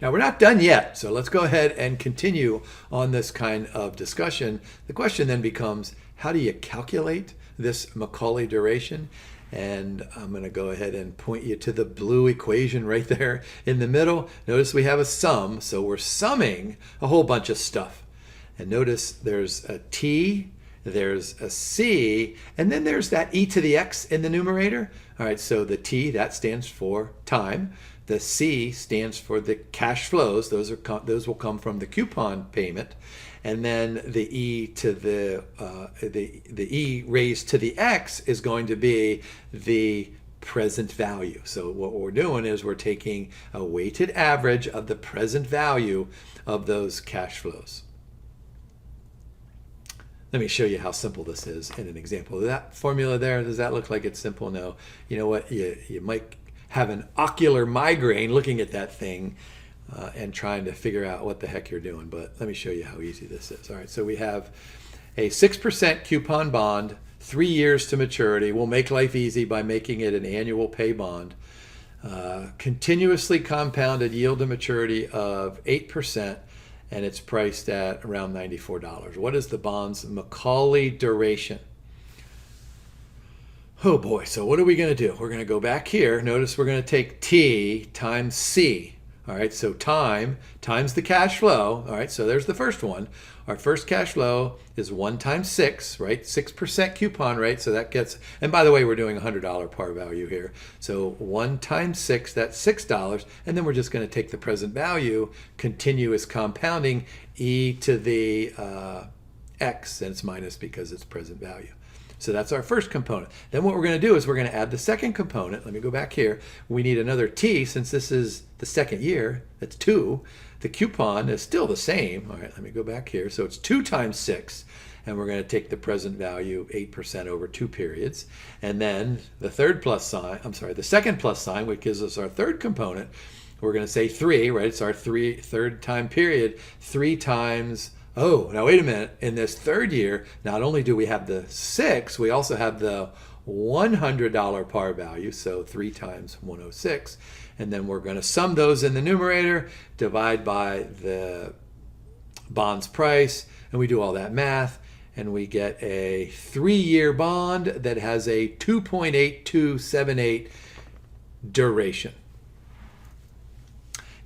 Now, we're not done yet, so let's go ahead and continue on this kind of discussion. The question then becomes, how do you calculate this Macaulay duration? And I'm going to go ahead and point you to the blue equation right there in the middle. Notice we have a sum, so we're summing a whole bunch of stuff. And notice there's a T, there's a C, and then there's that e to the x in the numerator. All right, so the T, that stands for time. The C stands for the cash flows. Those will come from the coupon payment. And then the e to the e raised to the x is going to be the present value. So what we're doing is we're taking a weighted average of the present value of those cash flows. Let me show you how simple this is in an example. That formula there, does that look like it's simple? No. You know what? You might have an ocular migraine looking at that thing and trying to figure out what the heck you're doing. But let me show you how easy this is. All right, so we have a 6% coupon bond, 3 years to maturity. We'll make life easy by making it an annual pay bond. Continuously compounded yield to maturity of 8%. And it's priced at around $94. What is the bond's Macaulay duration? Oh boy, so what are we going to do? We're going to go back here. Notice we're going to take T times C. All right, so time times the cash flow. All right, so there's the first one. Our first cash flow is 1 times 6, right? 6% coupon rate. So that gets, and by the way, we're doing $100 par value here. So 1 times 6, that's $6. And then we're just going to take the present value, continuous compounding, e to the x, and it's minus because it's present value. So that's our first component. Then what we're going to do is we're going to add the second component. Let me go back here. We need another T since this is the second year. That's 2. The coupon is still the same. All right, let me go back here. So it's 2 times 6. And we're going to take the present value, 8% over 2 periods. And then the second plus sign, which gives us our third component, we're going to say 3, right? It's our third time period. 3 times... Oh, now wait a minute. In this third year, not only do we have the 6, we also have the $100 par value, so 3 times 106. And then we're going to sum those in the numerator, divide by the bond's price, and we do all that math, and we get a 3-year bond that has a 2.8278 duration.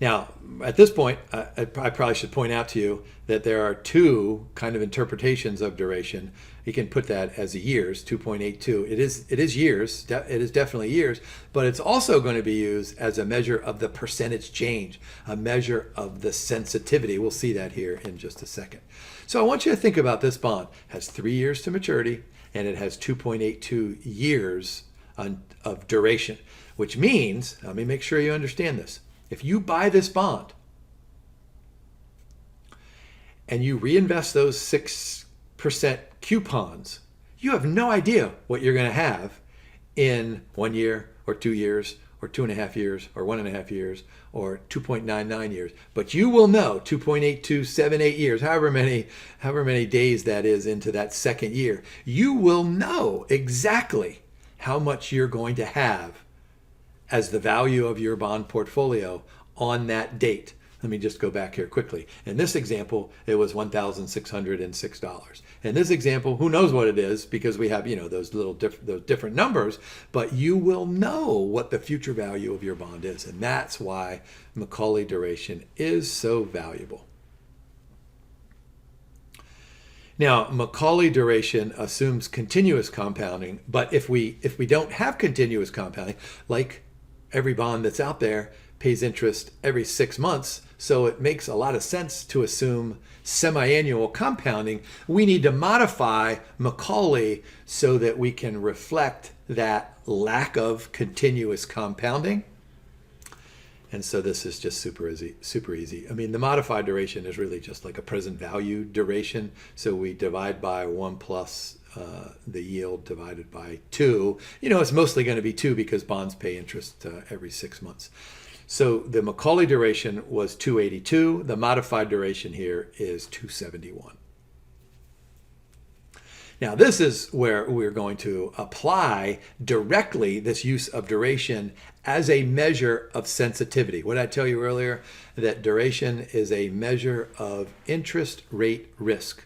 Now, at this point, I probably should point out to you that there are 2 kind of interpretations of duration. You can put that as years, 2.82. It is years. It is definitely years, but it's also going to be used as a measure of the percentage change, a measure of the sensitivity. We'll see that here in just a second. So I want you to think about this bond. It has 3 years to maturity, and it has 2.82 years of duration, which means, let me make sure you understand this. If you buy this bond and you reinvest those 6% coupons, you have no idea what you're going to have in 1 year or 2 years or 2.5 years or 1.5 years or 2.99 years. But you will know 2.8278 years, however many days that is into that second year. You will know exactly how much you're going to have as the value of your bond portfolio on that date. Let me just go back here quickly. In this example, it was $1,606. In this example, who knows what it is, because we have, those those different numbers, but you will know what the future value of your bond is. And that's why Macaulay Duration is so valuable. Now, Macaulay Duration assumes continuous compounding, but if we don't have continuous compounding, like every bond that's out there pays interest every 6 months, so it makes a lot of sense to assume semi-annual compounding, we need to modify Macaulay so that we can reflect that lack of continuous compounding. And so this is just super easy. I mean, the modified duration is really just like a present value duration. So we divide by 1 plus the yield divided by 2. It's mostly going to be 2 because bonds pay interest every 6 months. So the Macaulay duration was 282. The modified duration here is 271. Now, this is where we're going to apply directly this use of duration as a measure of sensitivity. What did I tell you earlier? That duration is a measure of interest rate risk.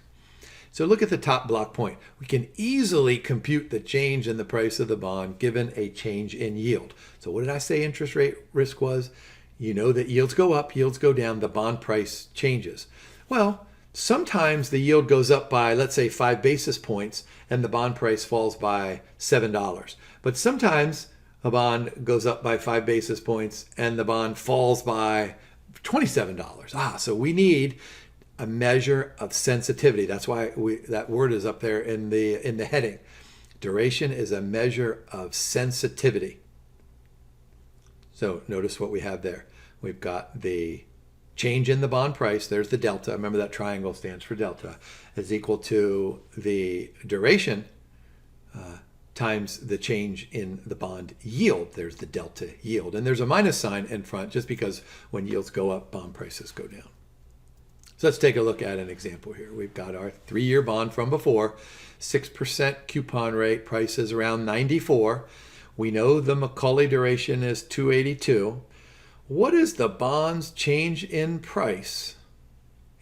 So look at the top block point. We can easily compute the change in the price of the bond given a change in yield. So what did I say interest rate risk was? You know that yields go up, yields go down, the bond price changes. Well, sometimes the yield goes up by, let's say, 5 basis points and the bond price falls by $7. But sometimes a bond goes up by 5 basis points and the bond falls by $27. So we need a measure of sensitivity. That's why that word is up there in the heading. Duration is a measure of sensitivity. So notice what we have there. We've got the change in the bond price. There's the delta. Remember that triangle stands for delta. Is equal to the duration times the change in the bond yield. There's the delta yield. And there's a minus sign in front just because when yields go up, bond prices go down. So let's take a look at an example here. We've got our 3-year bond from before, 6% coupon rate, price is around 94. We know the Macaulay duration is 282. What is the bond's change in price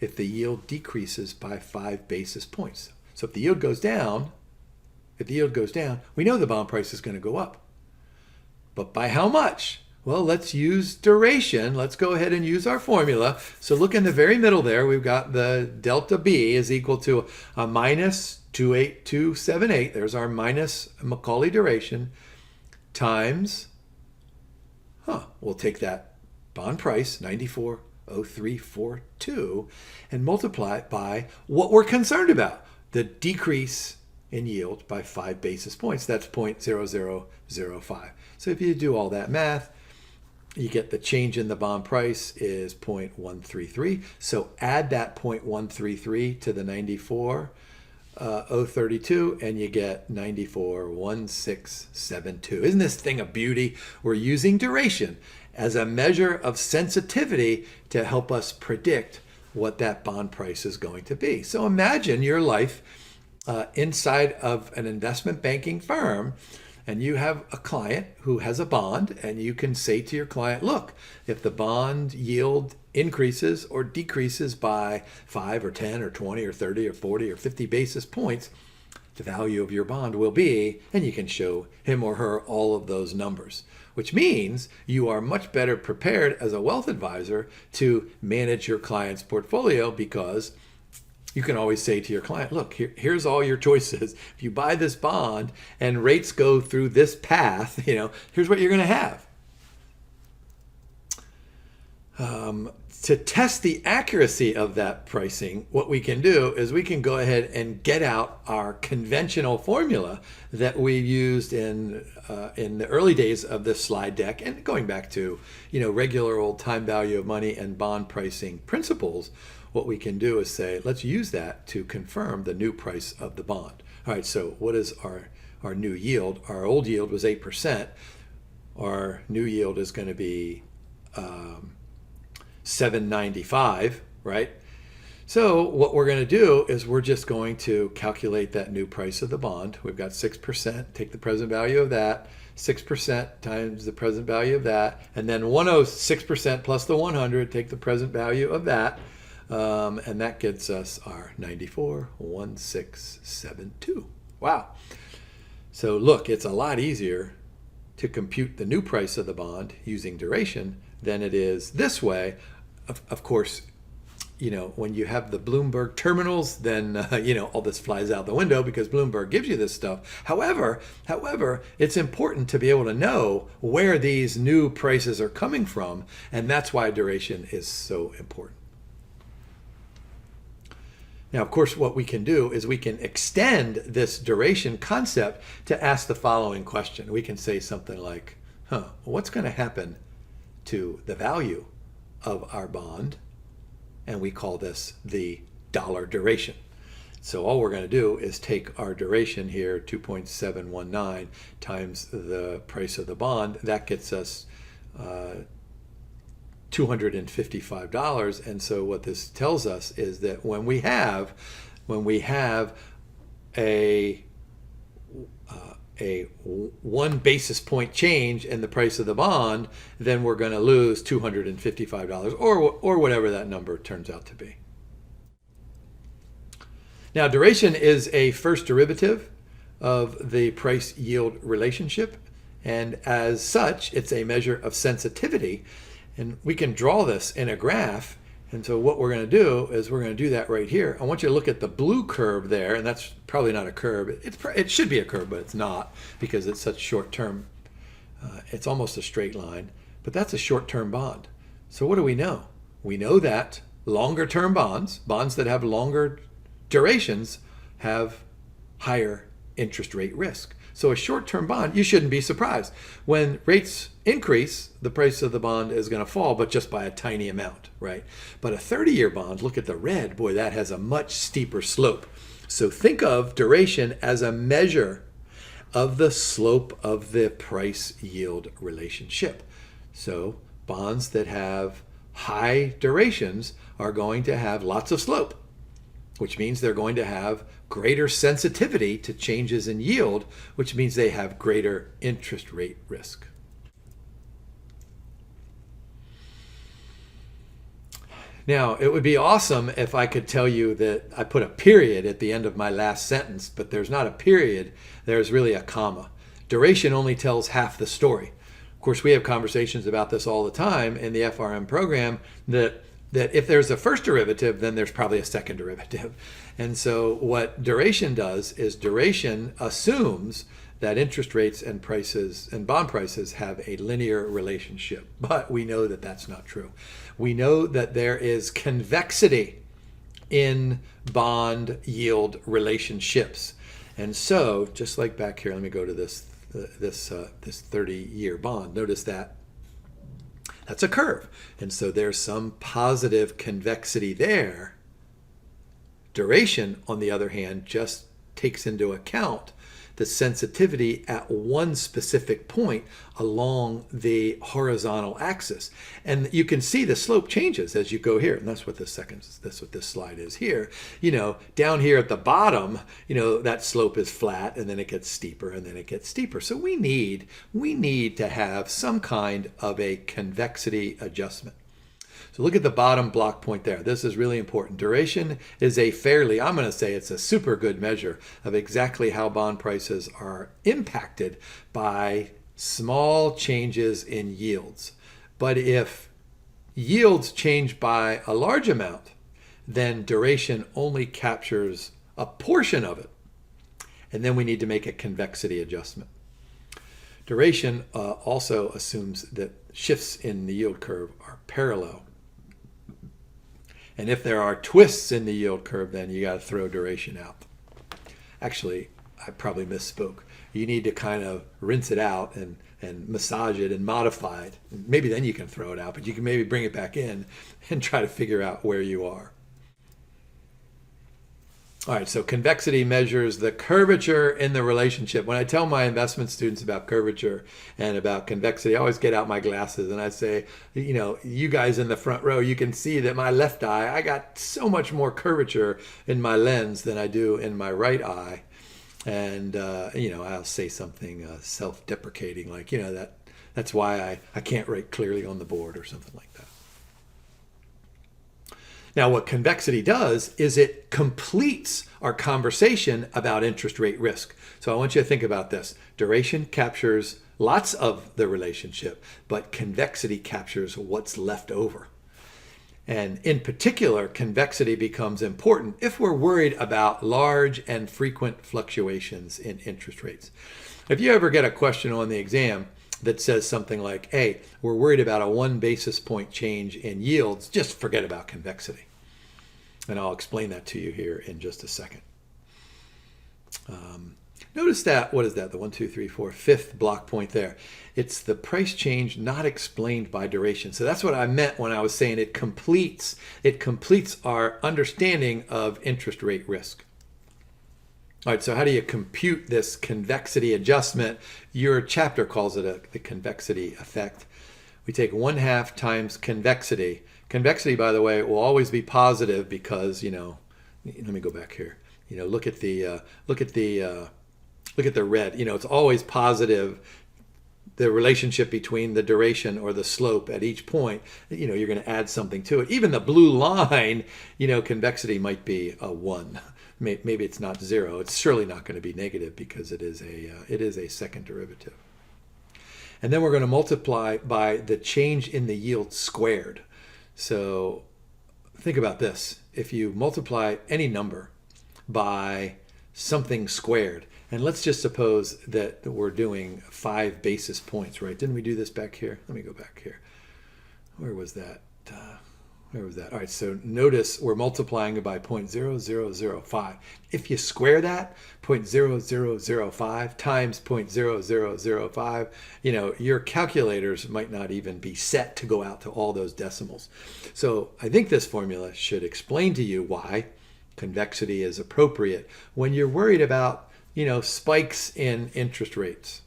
if the yield decreases by 5 basis points? So if the yield goes down, we know the bond price is going to go up. But by how much? Well, let's use duration. Let's go ahead and use our formula. So look in the very middle there. We've got the delta B is equal to a minus 28278. There's our minus Macaulay duration times, we'll take that bond price, 94.0342, and multiply it by what we're concerned about, the decrease in yield by 5 basis points. That's 0.0005. So if you do all that math, you get the change in the bond price is 0.133. So add that 0.133 to the 94.032 and you get 94.1672. Isn't this thing a beauty? We're using duration as a measure of sensitivity to help us predict what that bond price is going to be. So imagine your life inside of an investment banking firm, and you have a client who has a bond, and you can say to your client, look, if the bond yield increases or decreases by 5 or 10 or 20 or 30 or 40 or 50 basis points, the value of your bond will be, and you can show him or her all of those numbers, which means you are much better prepared as a wealth advisor to manage your client's portfolio, because you can always say to your client, look, here's all your choices. If you buy this bond and rates go through this path, here's what you're going to have. To test the accuracy of that pricing, what we can do is we can go ahead and get out our conventional formula that we used in the early days of this slide deck, and going back to regular old time value of money and bond pricing principles. What we can do is say, let's use that to confirm the new price of the bond. All right, so what is our new yield? Our old yield was 8%. Our new yield is going to be 7.95, right? So what we're going to do is we're just going to calculate that new price of the bond. We've got 6%, take the present value of that, 6% times the present value of that, and then 106% plus the 100, take the present value of that, and that gets us our 94,1672. Wow. So look, it's a lot easier to compute the new price of the bond using duration than it is this way. Of course, when you have the Bloomberg terminals, then, all this flies out the window because Bloomberg gives you this stuff. However, it's important to be able to know where these new prices are coming from, and that's why duration is so important. Now, of course, what we can do is we can extend this duration concept to ask the following question. We can say something like, what's going to happen to the value of our bond? And we call this the dollar duration. So all we're going to do is take our duration here, 2.719 times the price of the bond. That gets us $255. And so what this tells us is that when we have a 1 basis point change in the price of the bond, then we're going to lose $255 or whatever that number turns out to be. Now, duration is a first derivative of the price yield relationship, and as such, it's a measure of sensitivity. And we can draw this in a graph. And so what we're going to do is we're going to do that right here. I want you to look at the blue curve there, and that's probably not a curve. It should be a curve, but it's not because it's such short term. It's almost a straight line, but that's a short-term bond. So what do we know? We know that longer term bonds that have longer durations, have higher interest rate risk. So a short-term bond, you shouldn't be surprised. When rates increase, the price of the bond is going to fall, but just by a tiny amount, right? But a 30-year bond, look at the red, boy, that has a much steeper slope. So think of duration as a measure of the slope of the price-yield relationship. So bonds that have high durations are going to have lots of slope, which means they're going to have greater sensitivity to changes in yield, which means they have greater interest rate risk. Now, it would be awesome if I could tell you that I put a period at the end of my last sentence, but there's not a period, there's really a comma. Duration only tells half the story. Of course, we have conversations about this all the time in the FRM program, that if there's a first derivative, then there's probably a second derivative. And so what duration does is duration assumes that interest rates and prices and bond prices have a linear relationship. But we know that that's not true. We know that there is convexity in bond yield relationships. And so just like back here, let me go to this 30-year bond. Notice that that's a curve. And so there's some positive convexity there. Duration, on the other hand, just takes into account the sensitivity at one specific point along the horizontal axis. And you can see the slope changes as you go here. And that's what this slide is here. Down here at the bottom, that slope is flat, and then it gets steeper, and then it gets steeper. So we need to have some kind of a convexity adjustment. So look at the bottom block point there. This is really important. Duration is I'm going to say it's a super good measure of exactly how bond prices are impacted by small changes in yields. But if yields change by a large amount, then duration only captures a portion of it. And then we need to make a convexity adjustment. Duration also assumes that shifts in the yield curve are parallel. And if there are twists in the yield curve, then you got to throw duration out. Actually, I probably misspoke. You need to kind of rinse it out and massage it and modify it. Maybe then you can throw it out, but you can maybe bring it back in and try to figure out where you are. All right, so convexity measures the curvature in the relationship. When I tell my investment students about curvature and about convexity, I always get out my glasses and I say, you guys in the front row, you can see that my left eye, I got so much more curvature in my lens than I do in my right eye. And, I'll say something self-deprecating like, that's why I can't write clearly on the board or something like that. Now, what convexity does is it completes our conversation about interest rate risk. So I want you to think about this. Duration captures lots of the relationship, but convexity captures what's left over. And in particular, convexity becomes important if we're worried about large and frequent fluctuations in interest rates. If you ever get a question on the exam that says something like, hey, we're worried about a 1 basis point change in yields, just forget about convexity. And I'll explain that to you here in just a second. Notice that, what is that? The 1, 2, 3, 4, fifth block point there. It's the price change not explained by duration. So that's what I meant when I was saying it completes our understanding of interest rate risk. All right, so how do you compute this convexity adjustment? Your chapter calls it the convexity effect. We take 1/2 times convexity. Convexity, by the way, will always be positive because, let me go back here. Look at the red. It's always positive. The relationship between the duration or the slope at each point, you're going to add something to it. Even the blue line, convexity might be a 1. Maybe it's not 0. It's surely not going to be negative because it is a second derivative. And then we're going to multiply by the change in the yield squared. So think about this. If you multiply any number by something squared, and let's just suppose that we're doing 5 basis points, right? Didn't we do this back here? Let me go back here. Where was that? All right, so notice we're multiplying it by 0.0005. If you square that, 0.0005 times 0.0005, your calculators might not even be set to go out to all those decimals. So I think this formula should explain to you why convexity is appropriate when you're worried about, spikes in interest rates.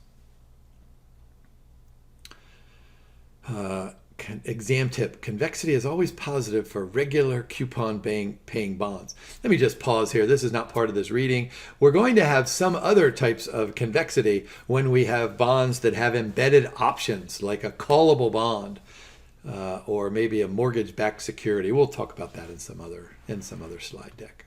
Exam tip, convexity is always positive for regular coupon paying bonds. Let me just pause here. This is not part of this reading. We're going to have some other types of convexity when we have bonds that have embedded options, like a callable bond or maybe a mortgage-backed security. We'll talk about that in some other slide deck.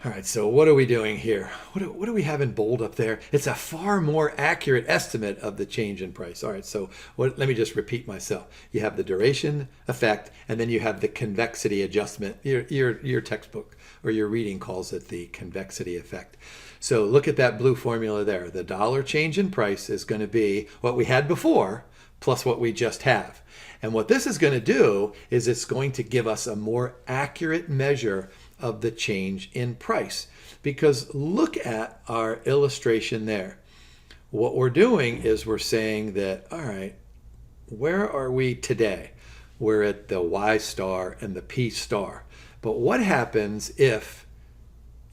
All right, so what are we doing here? What do we have in bold up there? It's a far more accurate estimate of the change in price. All right, so let me just repeat myself. You have the duration effect, and then you have the convexity adjustment. Your textbook or your reading calls it the convexity effect. So look at that blue formula there. The dollar change in price is going to be what we had before plus what we just have. And what this is going to do is it's going to give us a more accurate measure of the change in price. Because look at our illustration there. What we're doing is we're saying that, all right, where are we today? We're at the Y star and the P star. But what happens if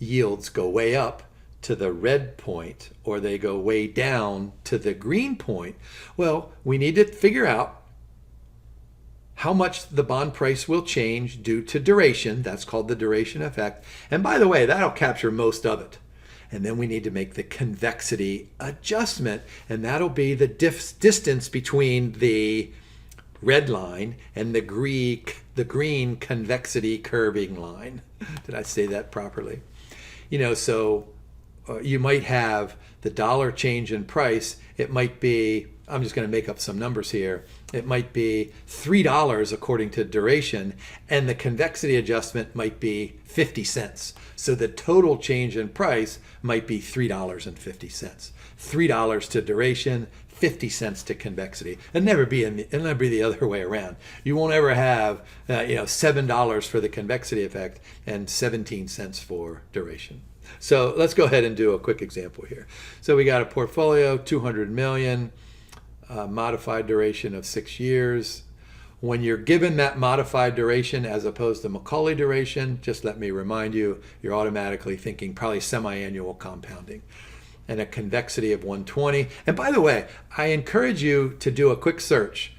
yields go way up to the red point or they go way down to the green point? Well, we need to figure out how much the bond price will change due to duration. That's called the duration effect. And by the way, that'll capture most of it. And then we need to make the convexity adjustment, and that'll be the distance between the red line and the green convexity curving line. Did I say that properly? So you might have the dollar change in price. It might be, I'm just going to make up some numbers here. It might be $3 according to duration, and the convexity adjustment might be 50 cents. So the total change in price might be $3.50. $3 to duration, 50 cents to convexity. It'll never be the other way around. You won't ever have $7 for the convexity effect and 17 cents for duration. So let's go ahead and do a quick example here. So we got a portfolio, 200 million, modified duration of 6 years. When you're given that modified duration as opposed to Macaulay duration, just let me remind you, you're automatically thinking probably semi-annual compounding and a convexity of 120. And by the way, I encourage you to do a quick search.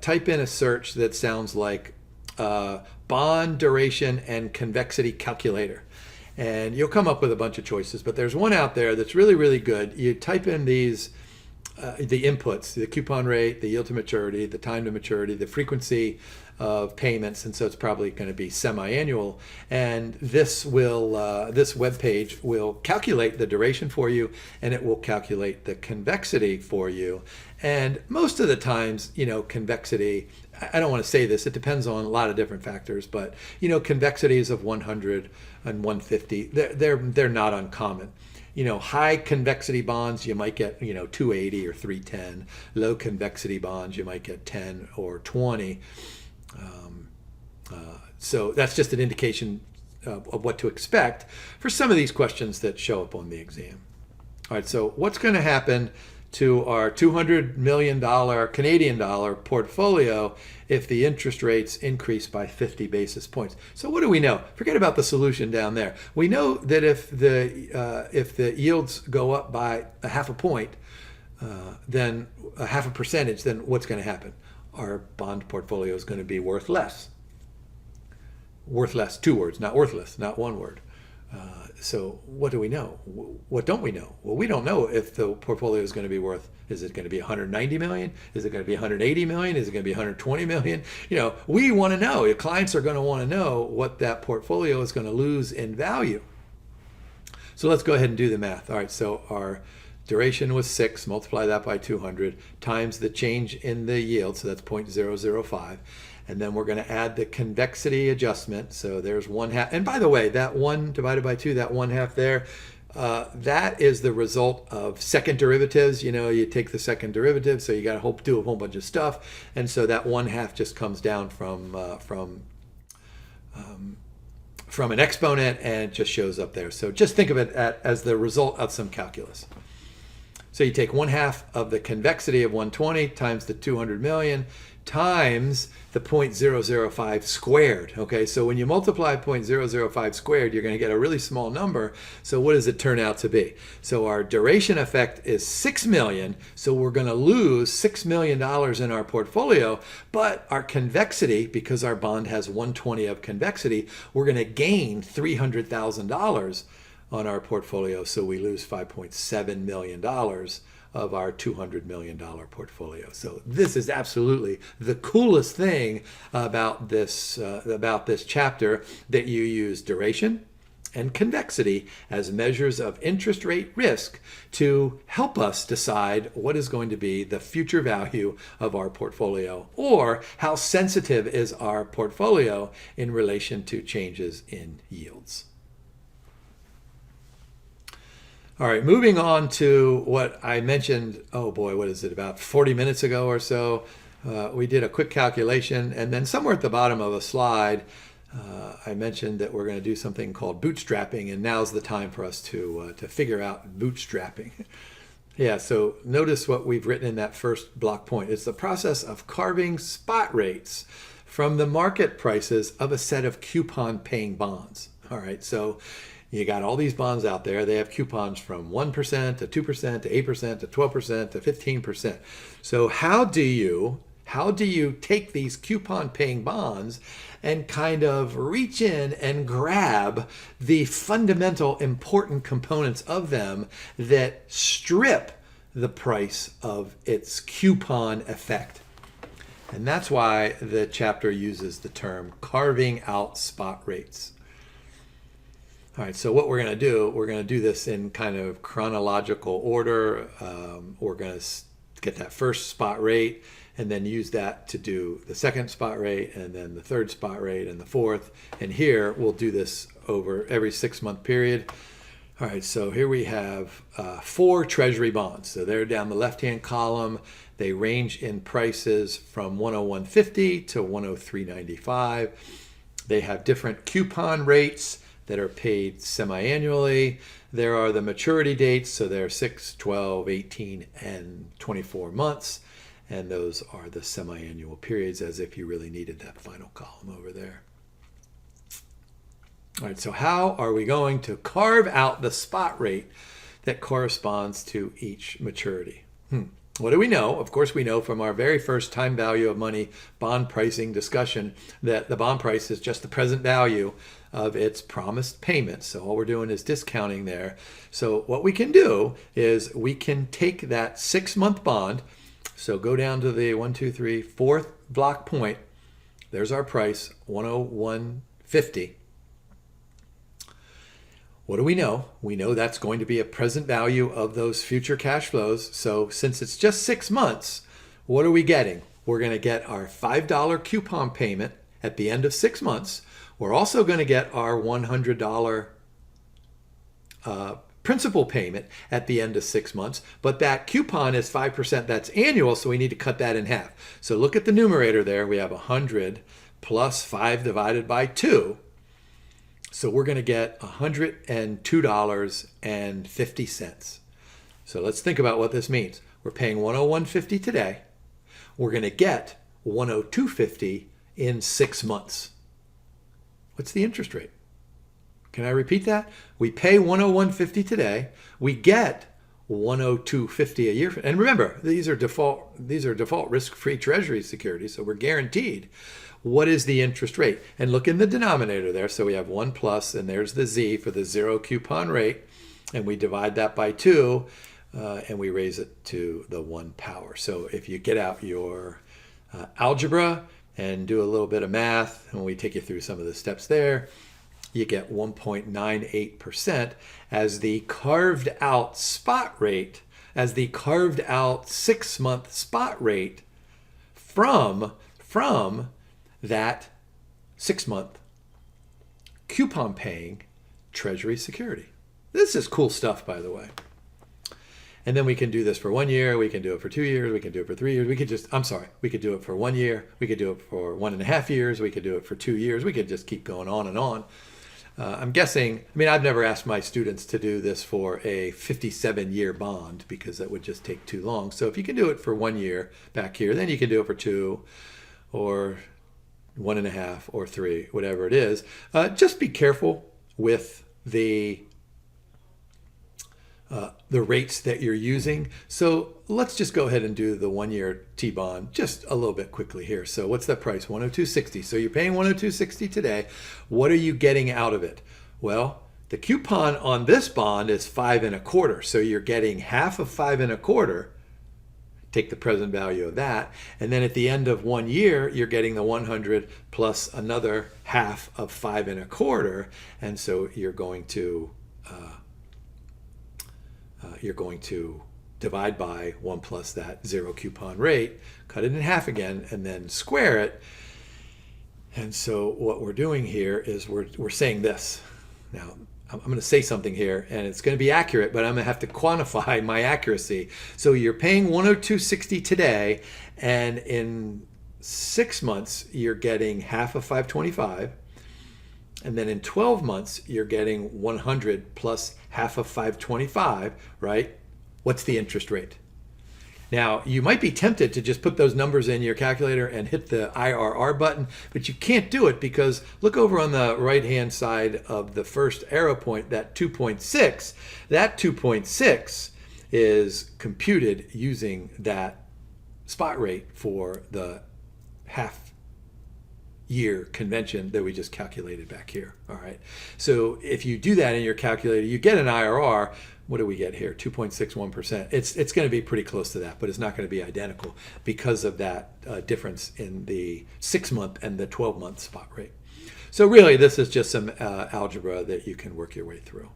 Type in a search that sounds like bond duration and convexity calculator. And you'll come up with a bunch of choices, but there's one out there that's really, really good. You type in these, the inputs, the coupon rate, the yield to maturity, the time to maturity, the frequency of payments, and so it's probably going to be semi-annual. And this will, this web page will calculate the duration for you, and it will calculate the convexity for you. And most of the times, convexity, I don't want to say this, it depends on a lot of different factors, but convexities of 100 and 150, they're not uncommon. High convexity bonds, you might get, 280 or 310. Low convexity bonds, you might get 10 or 20. So that's just an indication of what to expect for some of these questions that show up on the exam. All right, so what's going to happen to our $200 million Canadian dollar portfolio if the interest rates increase by 50 basis points? So what do we know? Forget about the solution down there. We know that if the yields go up by a half a point, then a half a percentage, then what's going to happen? Our bond portfolio is going to be worth less. Worth less, two words, not worthless, not one word. So what do we know? What don't we know? Well, we don't know if the portfolio is going to be worth, is it going to be 190 million? Is it going to be 180 million? Is it going to be 120 million? We want to know. Your clients are going to want to know what that portfolio is going to lose in value. So let's go ahead and do the math. All right, so our duration was 6, multiply that by 200, times the change in the yield, so that's 0.005. And then we're going to add the convexity adjustment. So there's 1/2. And by the way, that 1 divided by 2, that 1/2 there, that is the result of second derivatives. You take the second derivative, so you got to do a whole bunch of stuff. And so that 1/2 just comes down from an exponent, and it just shows up there. So just think of it as the result of some calculus. So you take 1/2 of the convexity of 120 times the 200 million times the 0.005 squared. Okay, so when you multiply 0.005 squared, you're going to get a really small number. So what does it turn out to be? So our duration effect is 6 million. So we're going to lose $6 million in our portfolio, but our convexity, because our bond has 120 of convexity, we're going to gain $300,000 on our portfolio. So we lose $5.7 million of our $200 million portfolio. So this is absolutely the coolest thing about this chapter, that you use duration and convexity as measures of interest rate risk to help us decide what is going to be the future value of our portfolio, or how sensitive is our portfolio in relation to changes in yields. All right, moving on to what I mentioned, oh boy, what is it, about 40 minutes ago or so. We did a quick calculation, and then somewhere at the bottom of a slide, I mentioned that we're going to do something called bootstrapping, and now's the time for us to figure out bootstrapping. Yeah, so notice what we've written in that first block point. It's the process of carving spot rates from the market prices of a set of coupon-paying bonds. All right, so you got all these bonds out there. They have coupons from 1% to 2% to 8% to 12% to 15%. So how do you take these coupon paying bonds and kind of reach in and grab the fundamental important components of them that strip the price of its coupon effect? And that's why the chapter uses the term carving out spot rates. All right, so what we're going to do this in kind of chronological order. We're going to get that first spot rate and then use that to do the second spot rate, and then the third spot rate, and the fourth. And here we'll do this over every 6-month period. All right, so here we have 4 Treasury bonds. So they're down the left-hand column. They range in prices from 101.50 to 103.95. They have different coupon rates that are paid semi-annually. There are the maturity dates, so they're 6, 12, 18, and 24 months. And those are the semi-annual periods, as if you really needed that final column over there. All right, so how are we going to carve out the spot rate that corresponds to each maturity? What do we know? Of course, we know from our very first time value of money bond pricing discussion that the bond price is just the present value of its promised payments. So all we're doing is discounting there. So what we can do is we can take that 6-month bond. So go down to the 1, 2, 3, 4th block point. There's our price, 101.50. What do we know? We know that's going to be a present value of those future cash flows. So since it's just 6 months, what are we getting? We're going to get our $5 coupon payment at the end of 6 months. We're also going to get our $100 principal payment at the end of 6 months. But that coupon is 5%. That's annual, so we need to cut that in half. So look at the numerator there. We have 100 plus 5 divided by 2. So we're going to get $102.50. So let's think about what this means. We're paying $101.50 today. We're going to get $102.50 in 6 months. What's the interest rate? Can I repeat that? We pay $101.50 today. We get $102.50 a year. And remember, these are default risk-free Treasury securities, so we're guaranteed. What is the interest rate? And look in the denominator there. So we have 1 plus, and there's the Z for the 0 coupon rate. And we divide that by 2, and we raise it to the 1 power. So if you get out your algebra and do a little bit of math, and we take you through some of the steps there, you get 1.98% as the carved out spot rate, as the carved out 6-month spot rate from that 6-month coupon paying Treasury security. This is cool stuff, by the way. And then we can do this for 1 year, we can do it for 2 years, we can do it for 3 years, we could do it for 1 year, we could do it for 1.5 years, we could do it for 2 years, we could just keep going on and on. I'm guessing, I've never asked my students to do this for a 57-year bond because that would just take too long. So if you can do it for 1 year back here, then you can do it for 2 or 1.5 or 3, whatever it is. Just be careful with the rates that you're using. So let's just go ahead and do the 1-year T-bond just a little bit quickly here. So what's that price? 102.60. So you're paying 102.60 today. What are you getting out of it? Well, the coupon on this bond is 5.25. So you're getting half of 5.25. Take the present value of that. And then at the end of 1 year, you're getting the 100 plus another half of 5.25. And so you're going to divide by 1 plus that 0 coupon rate, cut it in half again, and then square it. And so what we're doing here is we're saying this. Now, I'm going to say something here, and it's going to be accurate, but I'm going to have to quantify my accuracy. So you're paying $102.60 today, and in 6 months, you're getting half of $525. And then in 12 months, you're getting 100 plus half of $525, right? What's the interest rate? Now, you might be tempted to just put those numbers in your calculator and hit the IRR button, but you can't do it because look over on the right-hand side of the first arrow point, that 2.6. That 2.6 is computed using that spot rate for the half-year convention that we just calculated back here. All right. So if you do that in your calculator, you get an IRR. What do we get here? 2.61%. It's going to be pretty close to that, but it's not going to be identical because of that difference in the 6-month and the 12-month spot rate. So really, this is just some algebra that you can work your way through.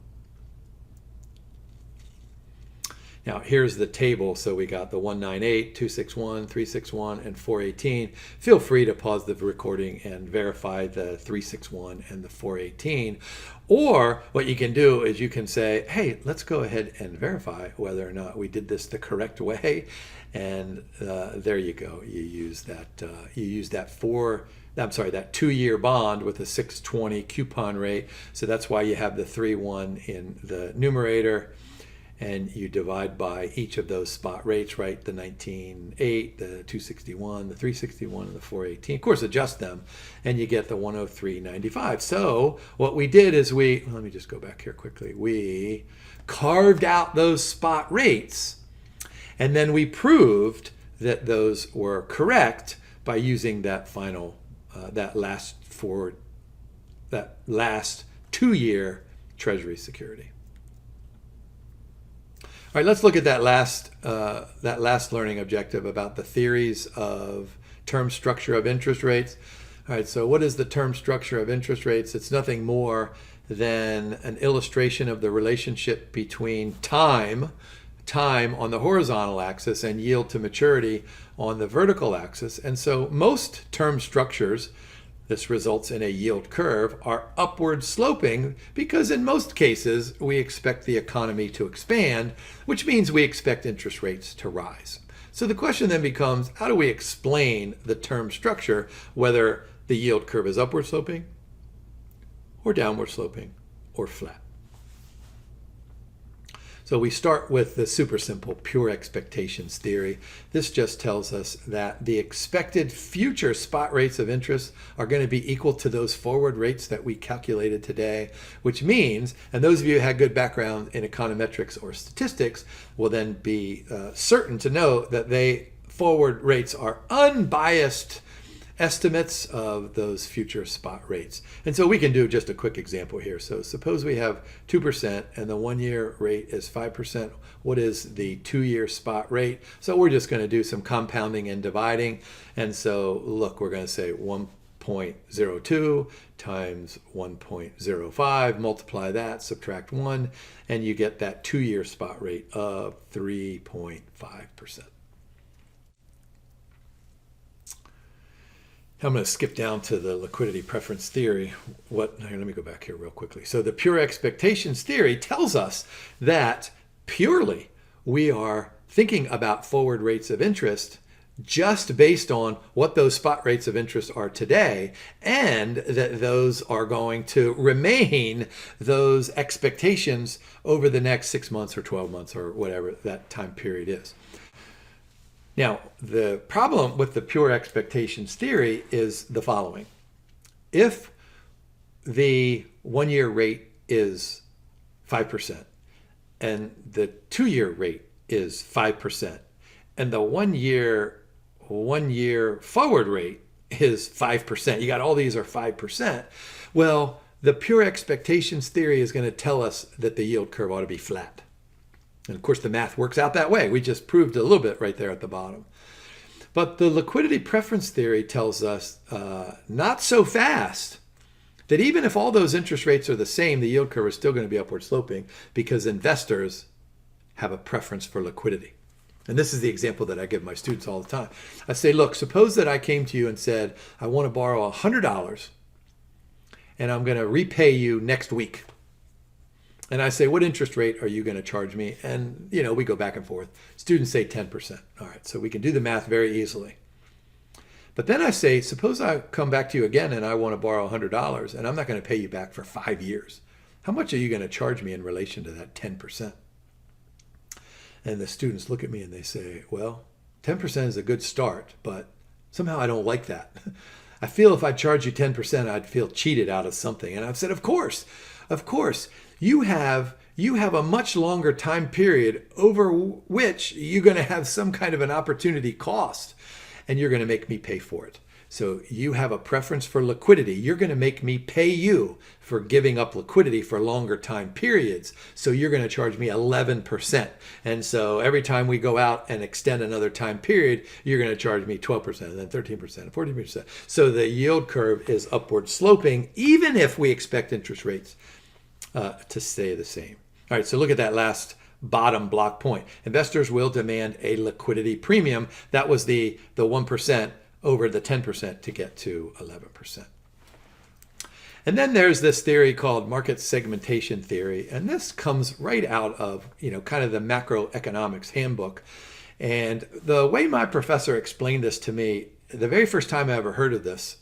Now, here's the table. So we got the 198, 261, 361, and 418. Feel free to pause the recording and verify the 361 and the 418. Or what you can do is you can say, hey, let's go ahead and verify whether or not we did this the correct way. And there you go. You use that. That 2-year bond with a 6.20 coupon rate. So that's why you have the 3.1 in the numerator. And you divide by each of those spot rates, right? The 19.8, the 261, the 361, and the 418. Of course, adjust them, and you get the 103.95. So what we did is let me just go back here quickly. We carved out those spot rates, And then we proved that those were correct by using that final, that last 2-year Treasury security. All right, let's look at that last learning objective about the theories of term structure of interest rates. All right, so what is the term structure of interest rates? It's nothing more than an illustration of the relationship between time on the horizontal axis and yield to maturity on the vertical axis. And so most term structures, this results in a yield curve, are upward sloping because in most cases we expect the economy to expand, which means we expect interest rates to rise. So the question then becomes, how do we explain the term structure, whether the yield curve is upward sloping or downward sloping or flat? So we start with the super simple pure expectations theory. This just tells us that the expected future spot rates of interest are going to be equal to those forward rates that we calculated today, which means, and those of you who had good background in econometrics or statistics will then be certain to know that forward rates are unbiased estimates of those future spot rates. And so we can do just a quick example here. So suppose we have 2% and the 1-year rate is 5%. What is the 2-year spot rate? So we're just going to do some compounding and dividing. And so look, we're going to say 1.02 times 1.05, multiply that, subtract 1, and you get that 2-year spot rate of 3.5%. I'm going to skip down to the liquidity preference theory. Let me go back here real quickly. So the pure expectations theory tells us that purely we are thinking about forward rates of interest just based on what those spot rates of interest are today, and that those are going to remain those expectations over the next 6 months or 12 months or whatever that time period is. Now, the problem with the pure expectations theory is the following. If the 1-year rate is 5% and the 2-year rate is 5% and the 1-year forward rate is 5%, you got all these are 5%, well, the pure expectations theory is going to tell us that the yield curve ought to be flat. And of course, the math works out that way. We just proved a little bit right there at the bottom. But the liquidity preference theory tells us not so fast, that even if all those interest rates are the same, the yield curve is still going to be upward sloping because investors have a preference for liquidity. And this is the example that I give my students all the time. I say, look, suppose that I came to you and said, I want to borrow $100 and I'm going to repay you next week. And I say, what interest rate are you going to charge me? And, we go back and forth. Students say 10%. All right, so we can do the math very easily. But then I say, suppose I come back to you again and I want to borrow $100 and I'm not going to pay you back for 5 years. How much are you going to charge me in relation to that 10%? And the students look at me and they say, well, 10% is a good start, but somehow I don't like that. I feel if I charge you 10%, I'd feel cheated out of something. And I've said, of course. You have a much longer time period over which you're going to have some kind of an opportunity cost, and you're going to make me pay for it. So you have a preference for liquidity. You're going to make me pay you for giving up liquidity for longer time periods. So you're going to charge me 11%. And so every time we go out and extend another time period, you're going to charge me 12%, and then 13%, and 14%. So the yield curve is upward sloping, even if we expect interest rates to stay the same. All right, so look at that last bottom block point. Investors will demand a liquidity premium. That was the 1% over the 10% to get to 11%. And then there's this theory called market segmentation theory. And this comes right out of, kind of the macroeconomics handbook. And the way my professor explained this to me, the very first time I ever heard of this,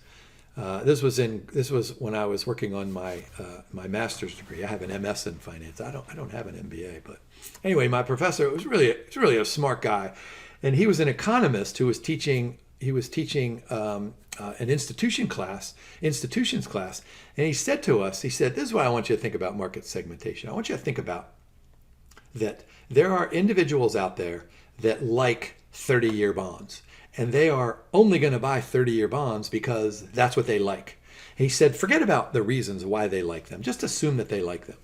this was when I was working on my master's degree. I have an MS in finance. I don't have an MBA, but anyway, my professor was really a smart guy, and he was an economist who was teaching. He was teaching an institutions class, and he said to us, he said, "This is what I want you to think about market segmentation. I want you to think about that there are individuals out there that like 30-year bonds. And they are only going to buy 30-year bonds because that's what they like. He said, forget about the reasons why they like them. Just assume that they like them.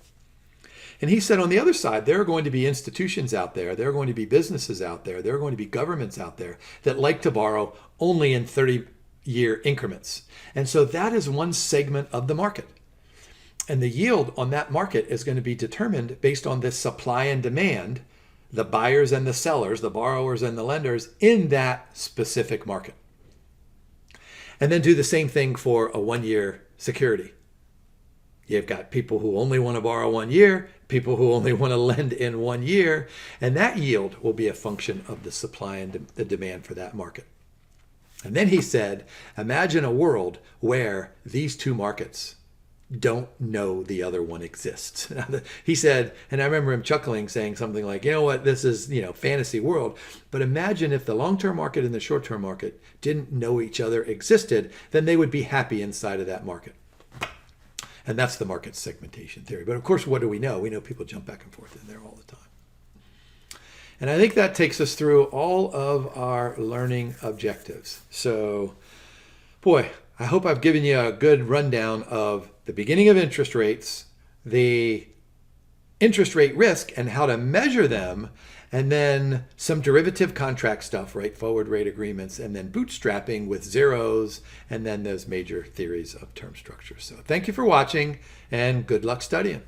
And he said, on the other side, there are going to be institutions out there, there are going to be businesses out there, there are going to be governments out there that like to borrow only in 30-year increments. And so that is one segment of the market. And the yield on that market is going to be determined based on this supply and demand, the buyers and the sellers, the borrowers and the lenders in that specific market. And then do the same thing for a one-year security. You've got people who only want to borrow 1 year, people who only want to lend in 1 year, and that yield will be a function of the supply and the demand for that market. And then he said, imagine a world where these two markets don't know the other one exists. He said, and I remember him chuckling, saying something like, you know what, this is, fantasy world. But imagine if the long-term market and the short-term market didn't know each other existed, then they would be happy inside of that market. And that's the market segmentation theory. But of course, what do we know? We know people jump back and forth in there all the time. And I think that takes us through all of our learning objectives. So, boy, I hope I've given you a good rundown of the beginning of interest rates, the interest rate risk and how to measure them, and then some derivative contract stuff, right? Forward rate agreements, and then bootstrapping with zeros, and then those major theories of term structure. So thank you for watching, and good luck studying.